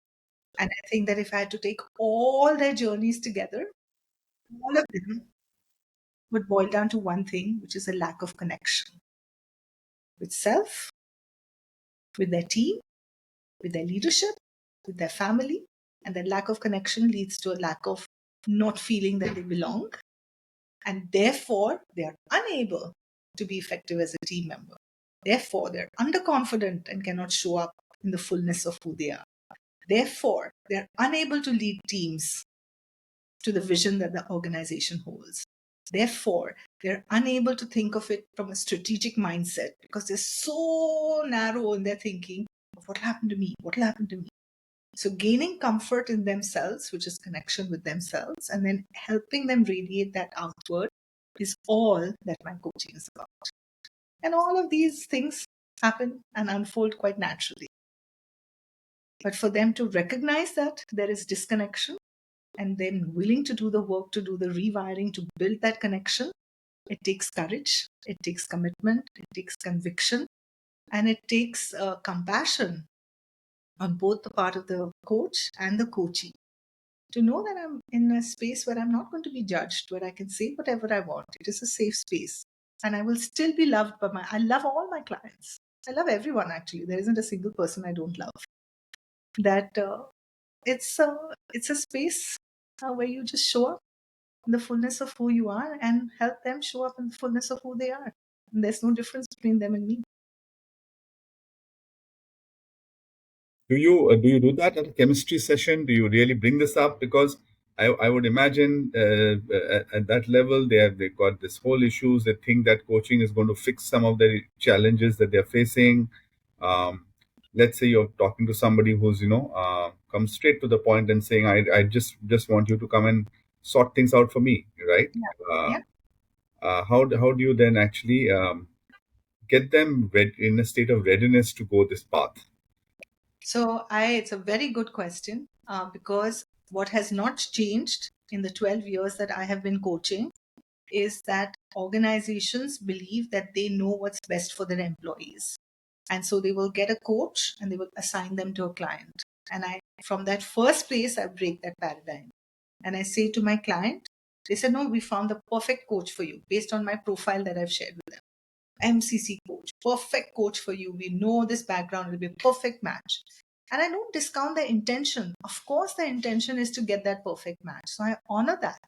And I think that if I had to take all their journeys together, all of them would boil down to one thing, which is a lack of connection with self, with their team, with their leadership, with their family. And that lack of connection leads to a lack of not feeling that they belong. And therefore, they are unable to be effective as a team member. Therefore, they're underconfident and cannot show up in the fullness of who they are. Therefore, they're unable to lead teams to the vision that the organization holds. Therefore, they're unable to think of it from a strategic mindset because they're so narrow in their thinking of what happened to me, what will happen to me. So gaining comfort in themselves, which is connection with themselves, and then helping them radiate that outward is all that my coaching is about. And all of these things happen and unfold quite naturally. But for them to recognize that there is disconnection and then willing to do the work, to do the rewiring, to build that connection, it takes courage, it takes commitment, it takes conviction, and it takes compassion on both the part of the coach and the coachee. To know that I'm in a space where I'm not going to be judged, where I can say whatever I want. It is a safe space. And I will still be loved by I love all my clients. I love everyone, actually. There isn't a single person I don't love. That it's a space where you just show up in the fullness of who you are and help them show up in the fullness of who they are. And there's no difference between them and me. Do you do that at a chemistry session? Do you really bring this up? Because I would imagine at that level they've got this whole issues. They think that coaching is going to fix some of the challenges that they're facing. Um, let's say you're talking to somebody who's comes straight to the point and saying, I just want you to come and sort things out for me, right? Yeah. Uh, Yeah. how do you then actually get them in a state of readiness to go this path? So it's a very good question because what has not changed in the 12 years that I have been coaching is that organizations believe that they know what's best for their employees. And so they will get a coach and they will assign them to a client. And from that first place, I break that paradigm. And I say to my client, they said, no, we found the perfect coach for you based on my profile that I've shared with them. MCC coach, perfect coach for you. We know this background will be a perfect match. And I don't discount the intention. Of course, the intention is to get that perfect match. So I honor that.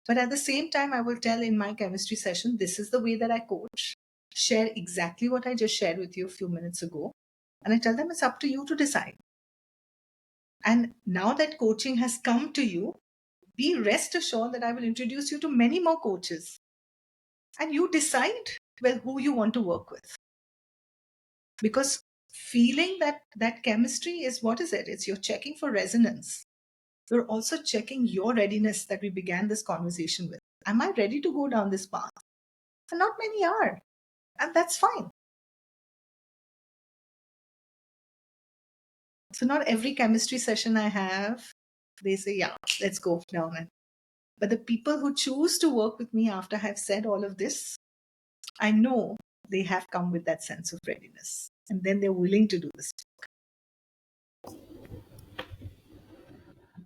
But at the same time, I will tell in my chemistry session, this is the way that I coach. Share exactly what I just shared with you a few minutes ago. And I tell them it's up to you to decide. And now that coaching has come to you, be rest assured that I will introduce you to many more coaches. And you decide who you want to work with. Because feeling that chemistry is, what is it? It's you're checking for resonance. You're also checking your readiness that we began this conversation with. Am I ready to go down this path? And not many are. And that's fine. So not every chemistry session I have, they say, yeah, let's go down it. But the people who choose to work with me after I've said all of this, I know they have come with that sense of readiness. And then they're willing to do this.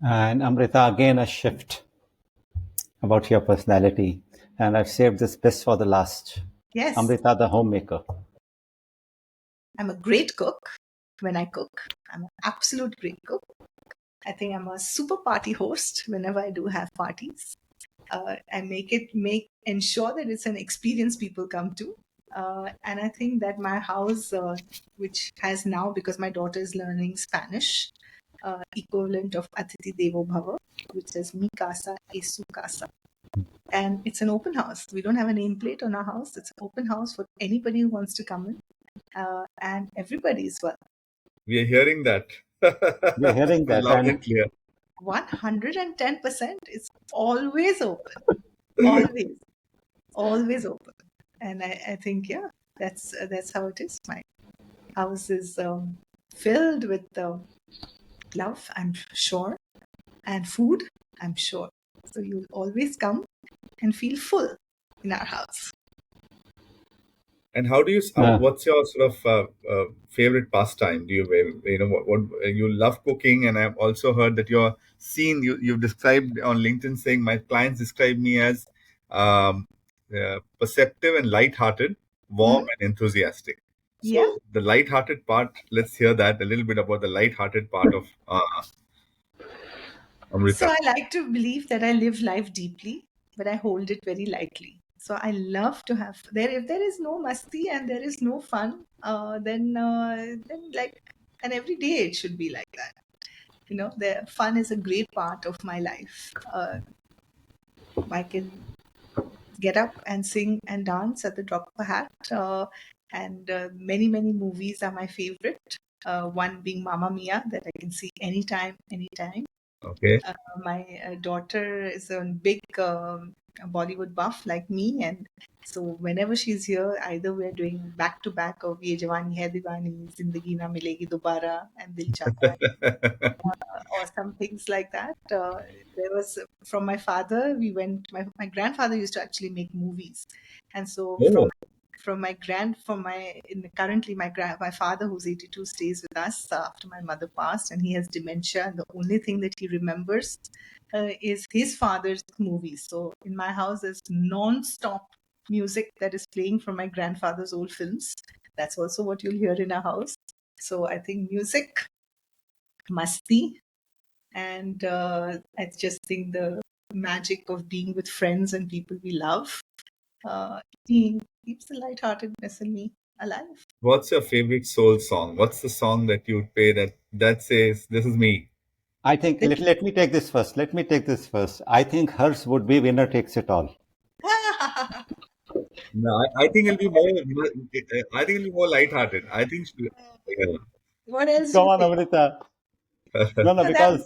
And Amrita, again, a shift about your personality. And I've saved this best for the last. Yes, Amrita, the homemaker. I'm a great cook when I cook. I'm an absolute great cook. I think I'm a super party host whenever I do have parties. I ensure that it's an experience people come to. And I think that my house, which has now, because my daughter is learning Spanish, equivalent of Atiti Devo Bhava, which says Mi Casa es su casa. And it's an open house. We don't have a nameplate on our house. It's an open house for anybody who wants to come in. And everybody is welcome. We are hearing that. We're hearing that. Loud and clear. 110% is always open. Always open. And I think, yeah, that's how it is. My house is filled with love, I'm sure, and food, I'm sure. So you'll always come and feel full in our house. And how do you? What's your sort of favorite pastime? Do what you love cooking? And I've also heard that you're seen. You've described on LinkedIn saying my clients describe me as perceptive and light-hearted, warm and enthusiastic. So Yeah. the light-hearted part. Let's hear that a little bit about the light-hearted part of Amrita. So I like to believe that I live life deeply, but I hold it very lightly. So I love to have if there is no masti and there is no fun, then like, and every day it should be like that. The fun is a great part of my life. I can get up and sing and dance at the drop of a hat. And many movies are my favorite. One being Mamma Mia, that I can see anytime. Okay. My daughter is a big Bollywood buff like me, and so whenever she's here, either we're doing back to back of Ye Jawani Hai Diwani, Zindagi Na Milegi Dobara, and Dil Chahta Hai, or some things like that. There was from my father. My grandfather used to actually make movies, and so Oh, currently my father, who's 82, stays with us after my mother passed, and he has dementia, and the only thing that he remembers is his father's movies. So in my house there's non-stop music that is playing from my grandfather's old films. That's also what you'll hear in our house. So I think music, masti, and I just think the magic of being with friends and people we love keeps the lightheartedness in me alive. what's your favorite soul song? What's the song that you would play that says this is me? I think, let me take this first. I think hers would be Winner Takes It All. No, I think it'll be more. I think it'll be more lighthearted. I think. Yeah. What else do Come you on, think? Amrita. No, No, because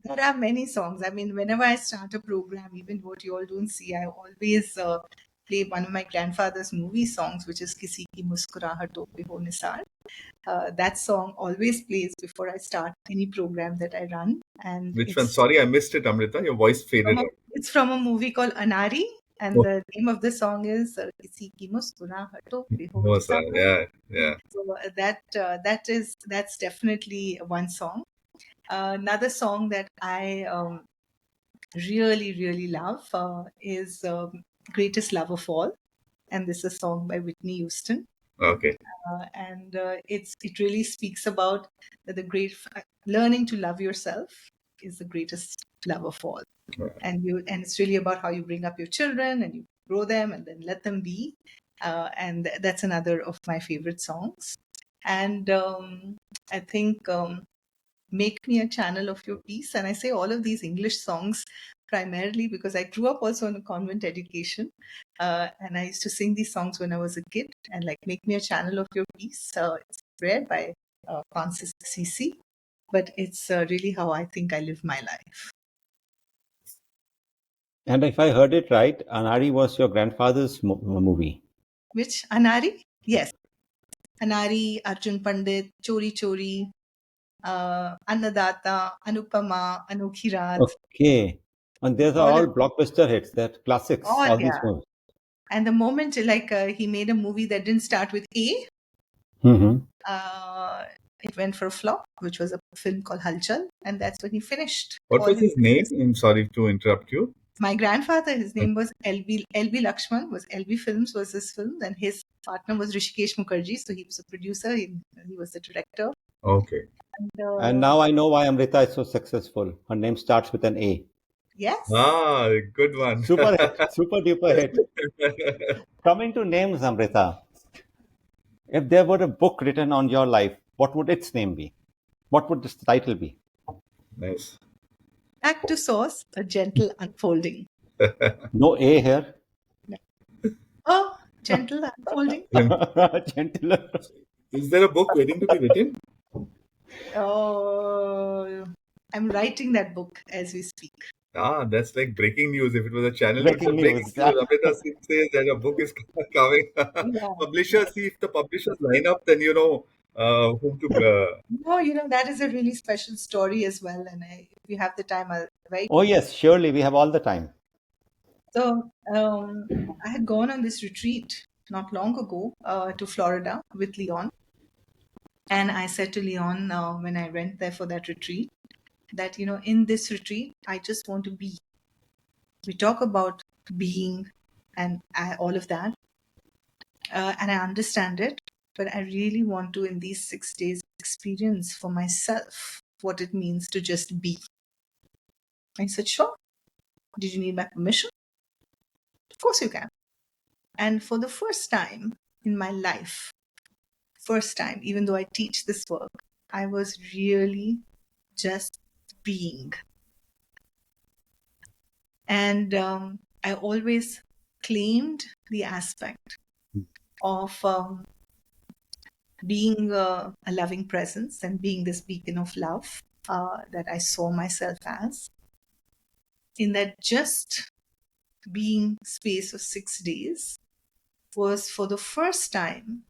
there are many songs. I mean, whenever I start a program, even what you all don't see, I always play one of my grandfather's movie songs, which is Kisi Ki Muskurahaton Pe Ho Nisar. That song always plays before I start any program that I run. And Which one? Sorry, I missed it, Amrita. Your voice faded out. it's from a movie called Anari. And Oh, the name of the song is Kisi Ki Muskurahaton Pe Ho no, sir. Nisar. Yeah, yeah. So that's definitely one song. Another song that I really, really love is Greatest Love of All. And this is a song by Whitney Houston. Okay. And it really speaks about the learning to love yourself is the greatest love of all. Right. And it's really about how you bring up your children and you grow them and then let them be. And that's another of my favorite songs. And I think Make Me a Channel of Your Peace. And I say all of these English songs primarily because I grew up also in a convent education. And I used to sing these songs when I was a kid. And like Make Me a Channel of Your Peace, it's read by Francis Assisi. But it's really how I think I live my life. And if I heard it right, Anari was your grandfather's movie. Which? Anari? Yes. Anari, Arjun Pandit, Chori Chori, Annadata, Anupama, Anokhi Raat. Okay. And these are All all of blockbuster hits. They're classics, all, all these yeah. movies. And the moment he made a movie that didn't start with A, Mm-hmm. it went for a flop, which was a film called Halchal, and that's when he finished What all was his his name? movies. I'm sorry to interrupt you. My grandfather, his name was LB Lakshman, was LB Films was his film, and his partner was Rishikesh Mukherjee, so he was a producer, he was the director. Okay. And now I know why Amrita is so successful. Her name starts with an A. Yes. Ah, good one. Super hit, super duper hit. Coming to names, Amrita, if there were a book written on your life, what would its name be? What would this title be? Nice. Back to source, a gentle unfolding. No A here. Oh, gentle unfolding. Gentler. Is there a book waiting to be written? Oh, I'm writing that book as we speak. Ah, that's like breaking news. If it was a channel, it would say Breaking breaking news. news. Amrita Singh says that a book is coming. Yeah. Publishers, see if the publishers line up, then you know whom to. No, that is a really special story as well. And if you have the time, I'll write. Oh, yes, surely we have all the time. So I had gone on this retreat not long ago to Florida with Leon. And I said to Leon when I went there for that retreat that, in this retreat, I just want to be. We talk about being and all of that. And I understand it. But I really want to, in these 6 days, experience for myself what it means to just be. I said, sure. Did you need my permission? Of course you can. And for the first time in my life, even though I teach this work, I was really just being. And I always claimed the aspect of being a loving presence and being this beacon of love that I saw myself as. In that just being space of 6 days was for the first time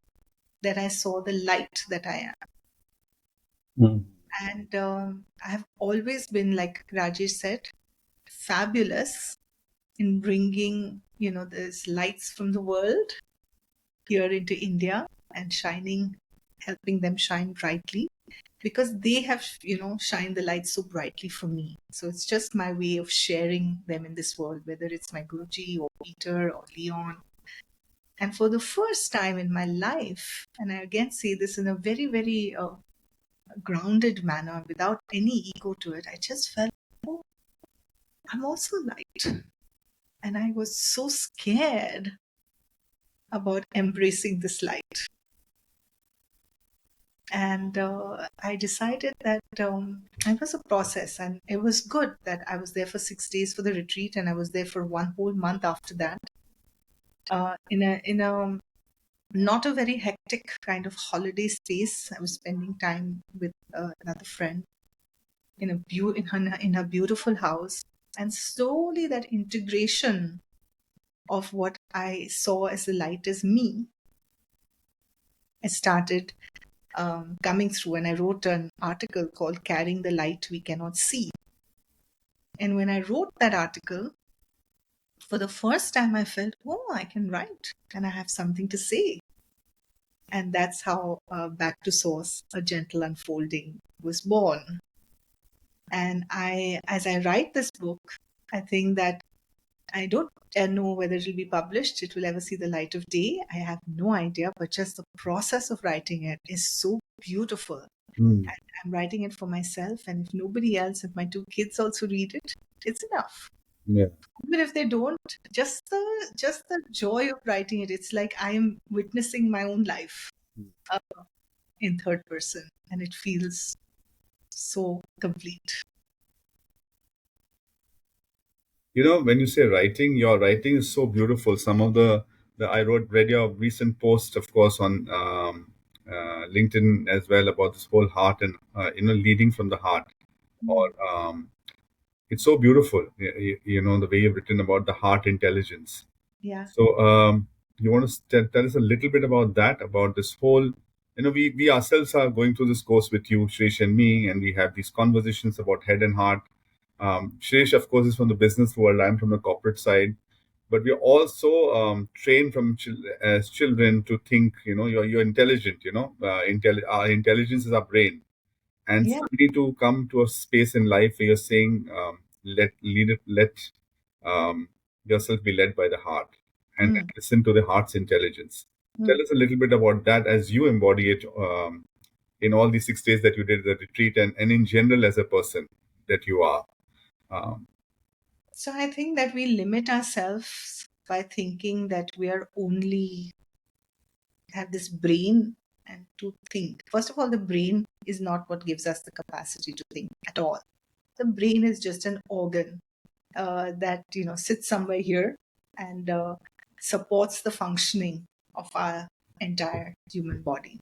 that I saw the light that I am. Mm. And I have always been, like Rajesh said, fabulous in bringing, these lights from the world here into India and helping them shine brightly because they have, shined the light so brightly for me. So it's just my way of sharing them in this world, whether it's my Guruji or Peter or Leon. And for the first time in my life, and I again say this in a very, very grounded manner without any ego to it, I just felt, oh, I'm also light. And I was so scared about embracing this light. And I decided that it was a process, and it was good that I was there for 6 days for the retreat, and I was there for 1 whole month after that. In a not a very hectic kind of holiday space. I was spending time with another friend in her beautiful house, and slowly that integration of what I saw as the light as me, I started coming through, and I wrote an article called "Carrying the Light We Cannot See." And when I wrote that article, for the first time, I felt, oh, I can write, and I have something to say. And that's how Back to Source, a gentle unfolding, was born. And as I write this book, I think that I don't know whether it will be published, it will ever see the light of day. I have no idea, but just the process of writing it is so beautiful. Mm. And I'm writing it for myself, and if nobody else, if my two kids also read it, it's enough. Yeah. Even if they don't, just the joy of writing it, it's like I am witnessing my own life uh, in third person, and it feels so complete. When you say writing, your writing is so beautiful. Some of the I read your recent post, of course, on LinkedIn as well, about this whole heart and leading from the heart. Or Mm. it's so beautiful. The way you've written about the heart intelligence. Yeah. So you want to tell us a little bit about that, about this whole. We ourselves are going through this course with you, Shresh and me, and we have these conversations about head and heart. Shresh, of course, is from the business world. I'm from the corporate side, but we're also trained from as children to think. You're intelligent. Our intelligence is our brain, and Yeah. suddenly to come to a space in life where you're saying, let um, yourself be led by the heart, and Mm. listen to the heart's intelligence. Tell Mm. us a little bit about that as you embody it in all these 6 days that you did the retreat, and in general as a person that you are. Um, So I think that we limit ourselves by thinking that we are only have this brain and to think. First of all, the brain is not what gives us the capacity to think at all. The brain is just an organ that sits somewhere here and supports the functioning of our entire human body.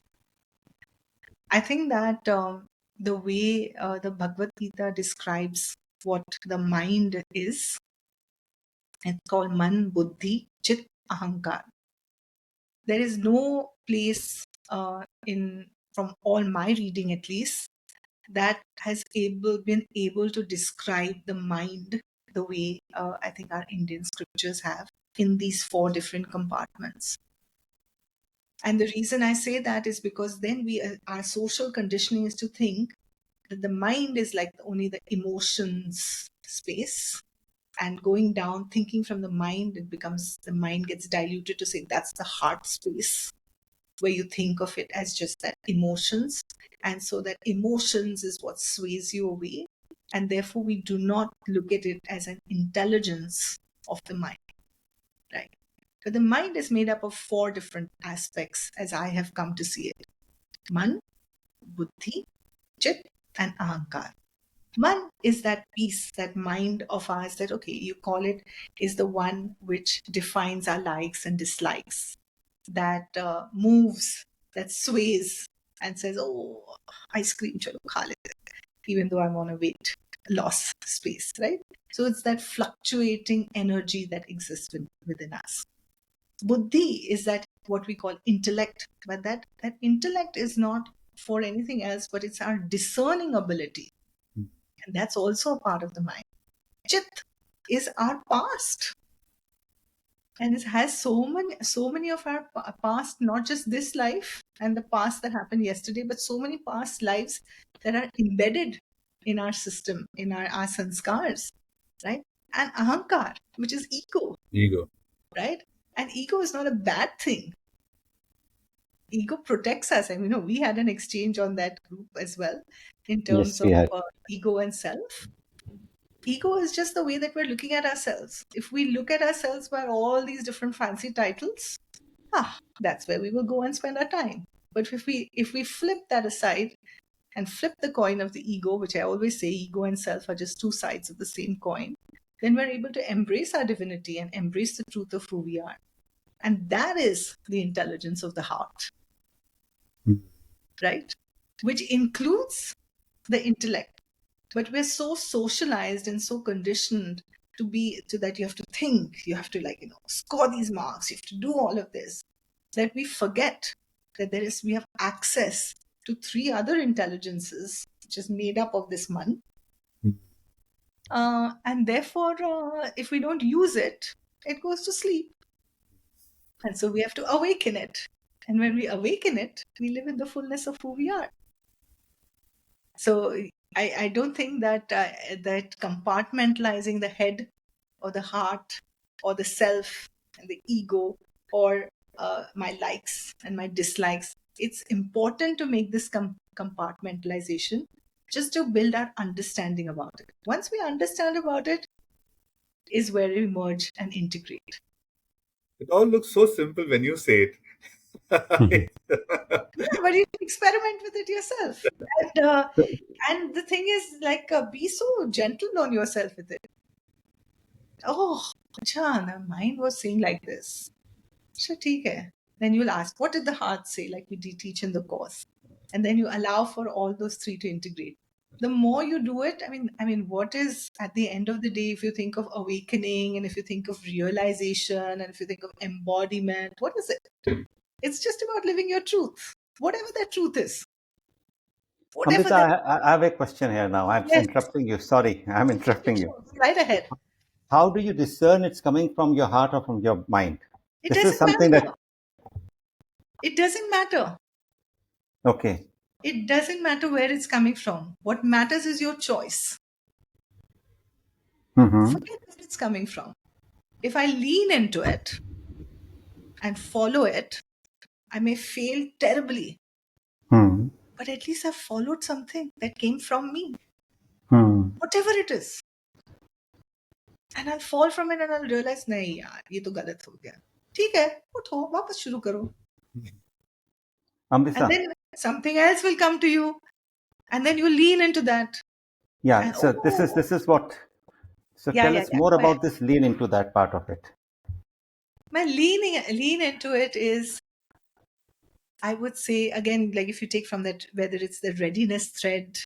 I think that the way the Bhagavad Gita describes what the mind is, it's called Man, Buddhi, Chit, Ahankar. There is no place in from all my reading at least that has been able to describe the mind the way I think our Indian scriptures have in these four different compartments. And the reason I say that is because then our social conditioning is to think that the mind is like only the emotions space, and going down thinking from the mind, it becomes the mind gets diluted to say that's the heart space, where you think of it as just that emotions. And so that emotions is what sways you away. And therefore, we do not look at it as an intelligence of the mind, right? But the mind is made up of four different aspects as I have come to see it: Man, Buddhi, Chit, and Ahankar. Man is that piece, that mind of ours that, okay, you call it, is the one which defines our likes and dislikes, that moves, that sways and says, oh, ice cream, chalo, kha lete, even though I'm on a weight loss space, right? So it's that fluctuating energy that exists within us. Buddhi is that what we call intellect, but that intellect is not for anything else, but it's our discerning ability. And that's also a part of the mind. Chit is our past, and it has so many of our past, not just this life and the past that happened yesterday, but so many past lives that are embedded in our system, in our sanskars, right? And ahankar, which is ego, ego. right? And ego is not a bad thing. Ego protects us, and we had an exchange on that group as well in terms Yes, of we had. ego and self. Ego is just the way that we're looking at ourselves. If we look at ourselves by all these different fancy titles, that's where we will go and spend our time. But if we flip that aside and flip the coin of the ego, which I always say ego and self are just two sides of the same coin, then we're able to embrace our divinity and embrace the truth of who we are. And that is the intelligence of the heart, Mm. right? Which includes the intellect. But we're so socialized and so conditioned to that you have to think, you have to score these marks, you have to do all of this, that we forget that we have access to three other intelligences which is made up of this man. Mm. And therefore, if we don't use it, it goes to sleep. And so we have to awaken it. And when we awaken it, we live in the fullness of who we are. So I don't think that that compartmentalizing the head or the heart or the self and the ego or my likes and my dislikes, it's important to make this compartmentalization just to build our understanding about it. Once we understand about it, is where we merge and integrate. It all looks so simple when you say it. But you experiment with it yourself. And the thing is, like, be so gentle on yourself with it. Oh, acha, the mind was saying like this. So, theek hai. Then you'll ask, what did the heart say? Like we did teach in the course, and then you allow for all those three to integrate. The more you do it, I mean, what is at the end of the day? If you think of awakening, and if you think of realization, and if you think of embodiment, what is it? It's just about living your truth, whatever that truth is. Whatever Amrita, that. I have a question here now. I'm Yes, interrupting you. Sorry, I'm interrupting you. right ahead. How do you discern it's coming from your heart or from your mind? It This is doesn't something matter. that, It doesn't matter. okay. It doesn't matter where it's coming from. What matters is your choice. Mm-hmm. Forget where it's coming from. If I lean into it and follow it, I may fail terribly, Hmm. but at least I've followed something that came from me, Hmm. whatever it is. And I'll fall from it and I'll realize, nahi yaar, ye to galat ho gaya. ठीक है, उठो, वापस शुरू करो. And Amrita, then something else will come to you, and then you lean into that. yeah. And So this is what. So yeah, tell yeah, us yeah. more Go ahead. about this lean into that part of it. My lean into it is, I would say, again, like if you take from that, whether it's the readiness thread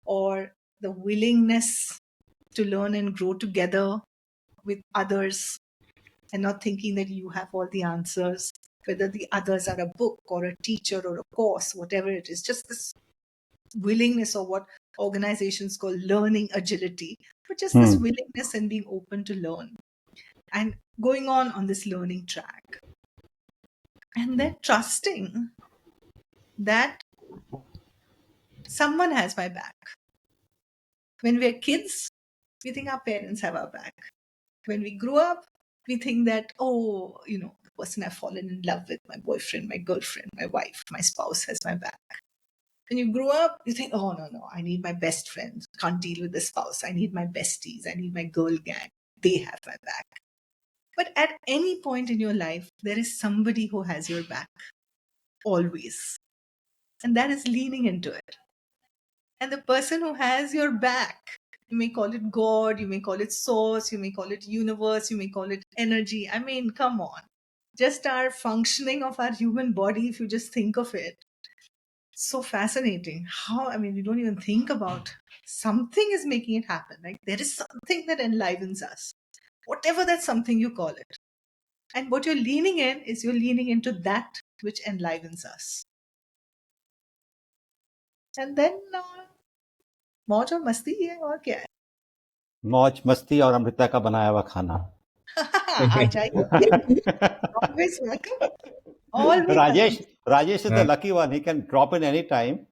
or the willingness to learn and grow together with others, and not thinking that you have all the answers, whether the others are a book or a teacher or a course, whatever it is, just this willingness, or what organizations call learning agility, but just this Hmm. willingness and being open to learn and going on this learning track. And then trusting that someone has my back. When we're kids, we think our parents have our back. When we grow up, we think that, oh, the person I've fallen in love with, my boyfriend, my girlfriend, my wife, my spouse has my back. When you grow up, you think, oh, no, I need my best friends. Can't deal with the spouse. I need my besties. I need my girl gang. They have my back. But at any point in your life, there is somebody who has your back, always. And that is leaning into it. And the person who has your back, you may call it God, you may call it source, you may call it universe, you may call it energy. I mean, come on. Just our functioning of our human body, if you just think of it, so fascinating. We don't even think about something is making it happen. Like there is something that enlivens us, whatever that something you call it. And what you're leaning in is you're leaning into that which enlivens us. And then मौज और मस्ती है और क्या है. मौज मस्ती और अमृता का बनाया हुआ खाना. आ जाइए. Always welcome. Always welcome. Rajesh is the Uh, lucky one. He can drop in any time.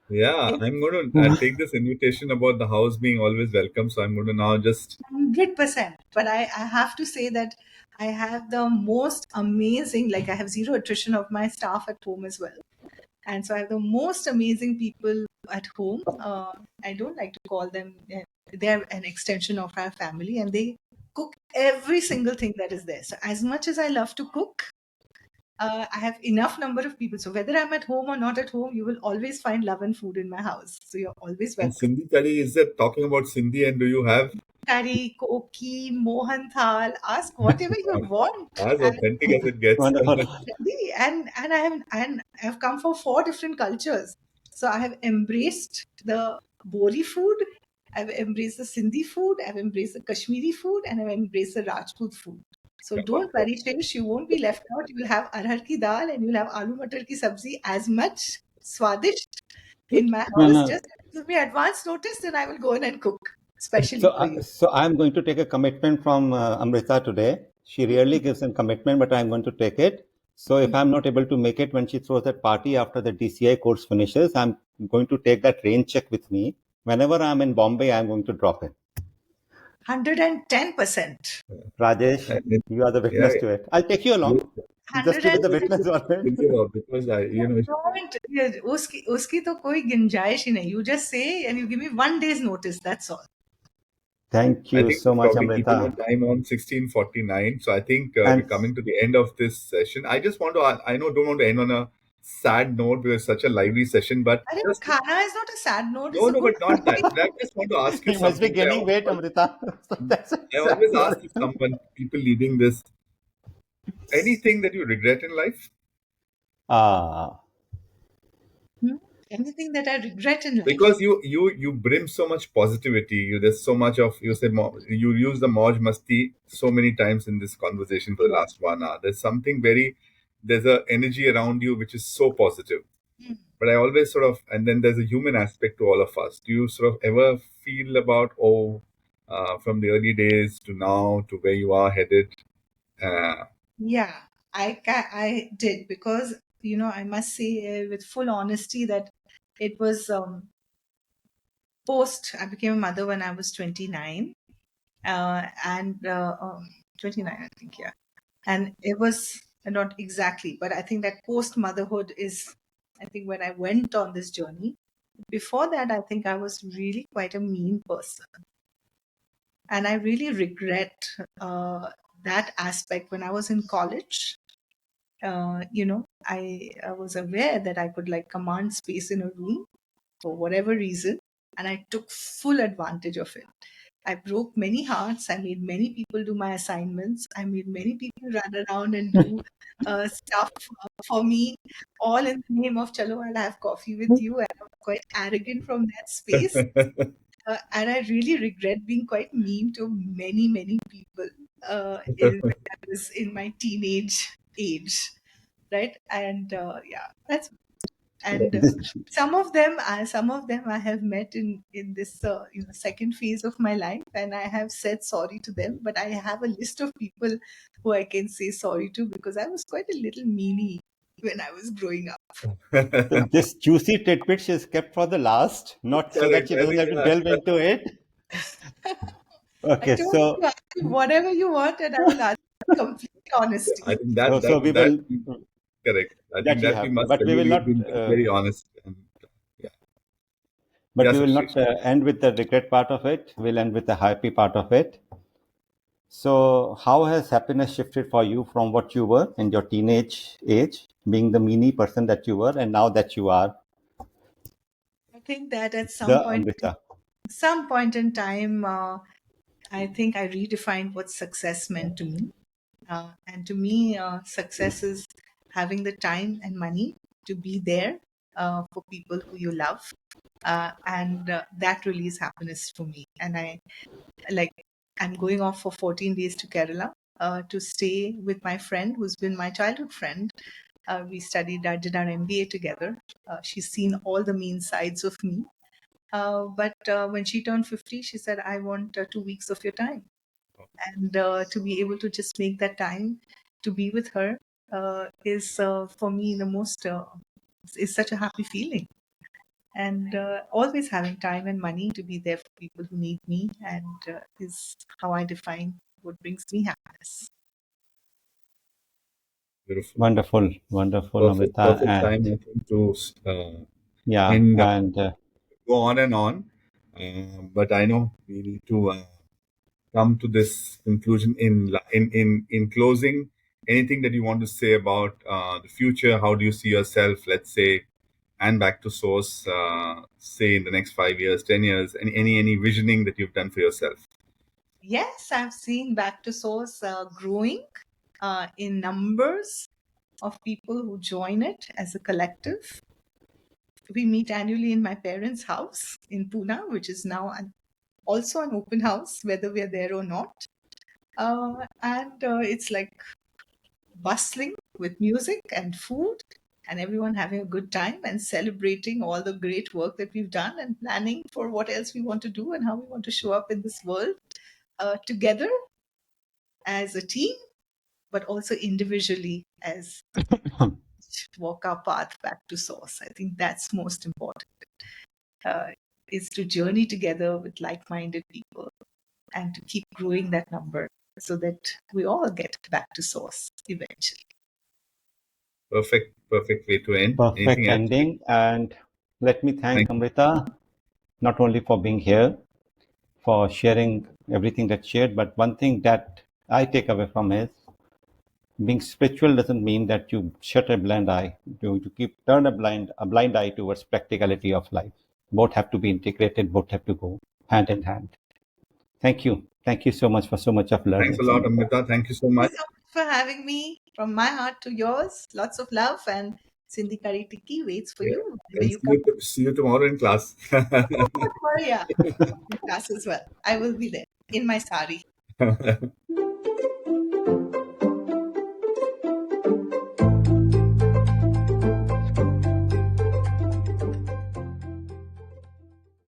yeah, I'm going to take this invitation about the house being always welcome. So I'm going to now just 100%. But I have to say that I have the most amazing, like I have zero attrition of my staff at home as well. And so I have the most amazing people at home. I don't like to call them, they're an extension of our family, and they cook every single thing that is there. So as much as I love to cook, I have enough number of people. So whether I'm at home or not at home, you will always find love and food in my house. So you're always and welcome. Sindhi curry. Is that talking about Sindhi? And do you have Curry, koki, mohan thal, ask whatever you want. as authentic as it gets? Wonderful. And I've come from 4 different cultures. So I have embraced the Bori food, I've embraced the Sindhi food, I've embraced the Kashmiri food, and I've embraced the Rajput food. So don't worry, Shirish, you won't be left out. You will have arhar ki dal and you'll have aloo matar ki sabzi as much swadisht in my No, house. no. Just give me advance notice, then I will go in and cook specially for you. So I'm going to take a commitment from Amrita today. She rarely gives a commitment, but I'm going to take it. So if I'm not able to make it when she throws that party after the DCI course finishes, I'm going to take that rain check with me. Whenever I'm in Bombay, I'm going to drop in. 110%. Rajesh, And it, you are the yeah, witness to it. I'll take you you, along just to be the 110%. witness on it. think about because Don't, उसकी तो कोई गुंजाइश ही नहीं. You just say and you give me 1 day's notice. That's all. Thank I you think so we're much, probably keeping Amrita. our time on 16:49. So I think we're And coming to the end of this session. I just want to, I know, don't want to end on a sad note because it's such a lively session, but अरे वो just, खाना is not a sad note. no, It's a no, good but not that. thing. But I just want to ask you you must be something. gaining weight, Amrita. So that's a I sad always ask note. if someone, people leading this, anything that you regret in life? Ah, Hmm? Anything that I regret in life. Because you brim so much positivity. There's so much of, you say, you use the mauj masti so many times in this conversation for the Yeah. last 1 hour. There's something very, there's a energy around you which is so positive. Hmm. But I always sort of, and then there's a human aspect to all of us. Do you sort of ever feel about, from the early days to now to where you are headed? uh, Yeah, I did because I must say with full honesty that it was post. I became a mother when I was 29, and 29, I think, yeah. And it was not exactly, but I think that post motherhood is, I think, when I went on this journey. Before that, I think I was really quite a mean person, and I really regret that aspect when I was in college. I was aware that I could like command space in a room for whatever reason, and I took full advantage of it. I broke many hearts. I made many people do my assignments. I made many people run around and do stuff for me, all in the name of "Chalo, I'll have coffee with you." And I'm quite arrogant from that space, and I really regret being quite mean to many, many people when I was in my teenage age, right? And yeah, that's and this, some of them I have met in this second phase of my life, and I have said sorry to them. But I have a list of people who I can say sorry to because I was quite a little meanie when I was growing up. this juicy tidbits is kept for the last, not so that Correct. she I doesn't think, have to delve into it. I Okay, told so you, ask me whatever you want, and I will answer with complete I honesty. think so, that so that we that will correct. I think that you that we have, must but tell we you. will You've not. been very honest. And yeah, But yeah, we will Sakshi. not end with the regret part of it. We'll end with the happy part of it. So, how has happiness shifted for you from what you were in your teenage age, being the meanie person that you were, and now that you are I think that at the Amrita? some point in time, I think I redefined what success meant to me. And to me, success is having the time and money to be there for people who you love. And that really is happiness for me. And like, I'm going off for 14 days to Kerala to stay with my friend who's been my childhood friend. We did our MBA together. She's seen all the mean sides of me. But when she turned 50, she said, I want 2 weeks of your time. And to be able to just make that time to be with her is for me the most is such a happy feeling. And always having time and money to be there for people who need me, and is how I define what brings me happiness. Beautiful. Wonderful, wonderful, Perfect, Amrita, perfect time, and I think, to yeah, end, and go on and on. But I know we need to come to this conclusion in closing. Anything that you want to say about the future? How do you see yourself, let's say, and back to source, say in the next 5 years, 10 years? Any visioning that you've done for yourself? Yes, I've seen Back to Source growing in numbers of people who join it as a collective. We meet annually in my parents' house in Pune, which is now also an open house, whether we're there or not. And it's like bustling with music and food, and everyone having a good time and celebrating all the great work that we've done and planning for what else we want to do and how we want to show up in this world together as a team, but also individually as walk our path back to source. I think that's most important. Uh, is to journey together with like-minded people and to keep growing that number so that we all get back to source eventually. Perfect way to end. Perfect Anything else? ending. And let me thank Thank you. Amrita not only for being here, for sharing everything that shared, but one thing that I take away from is being spiritual doesn't mean that you shut a blind eye. You keep turn a blind eye towards practicality of life. Both have to be integrated. Both have to go hand in hand. Thank you. Thank you so much for so much of Thanks a learnings, lot, Amrita. Amrita. Thank you so Thank much. you so much for having me. From my heart to yours, lots of love, and Sindhi Kari Tikki waits for Yeah. you whenever And you come. see you tomorrow in class. Yeah, in class as well. I will be there in my sari.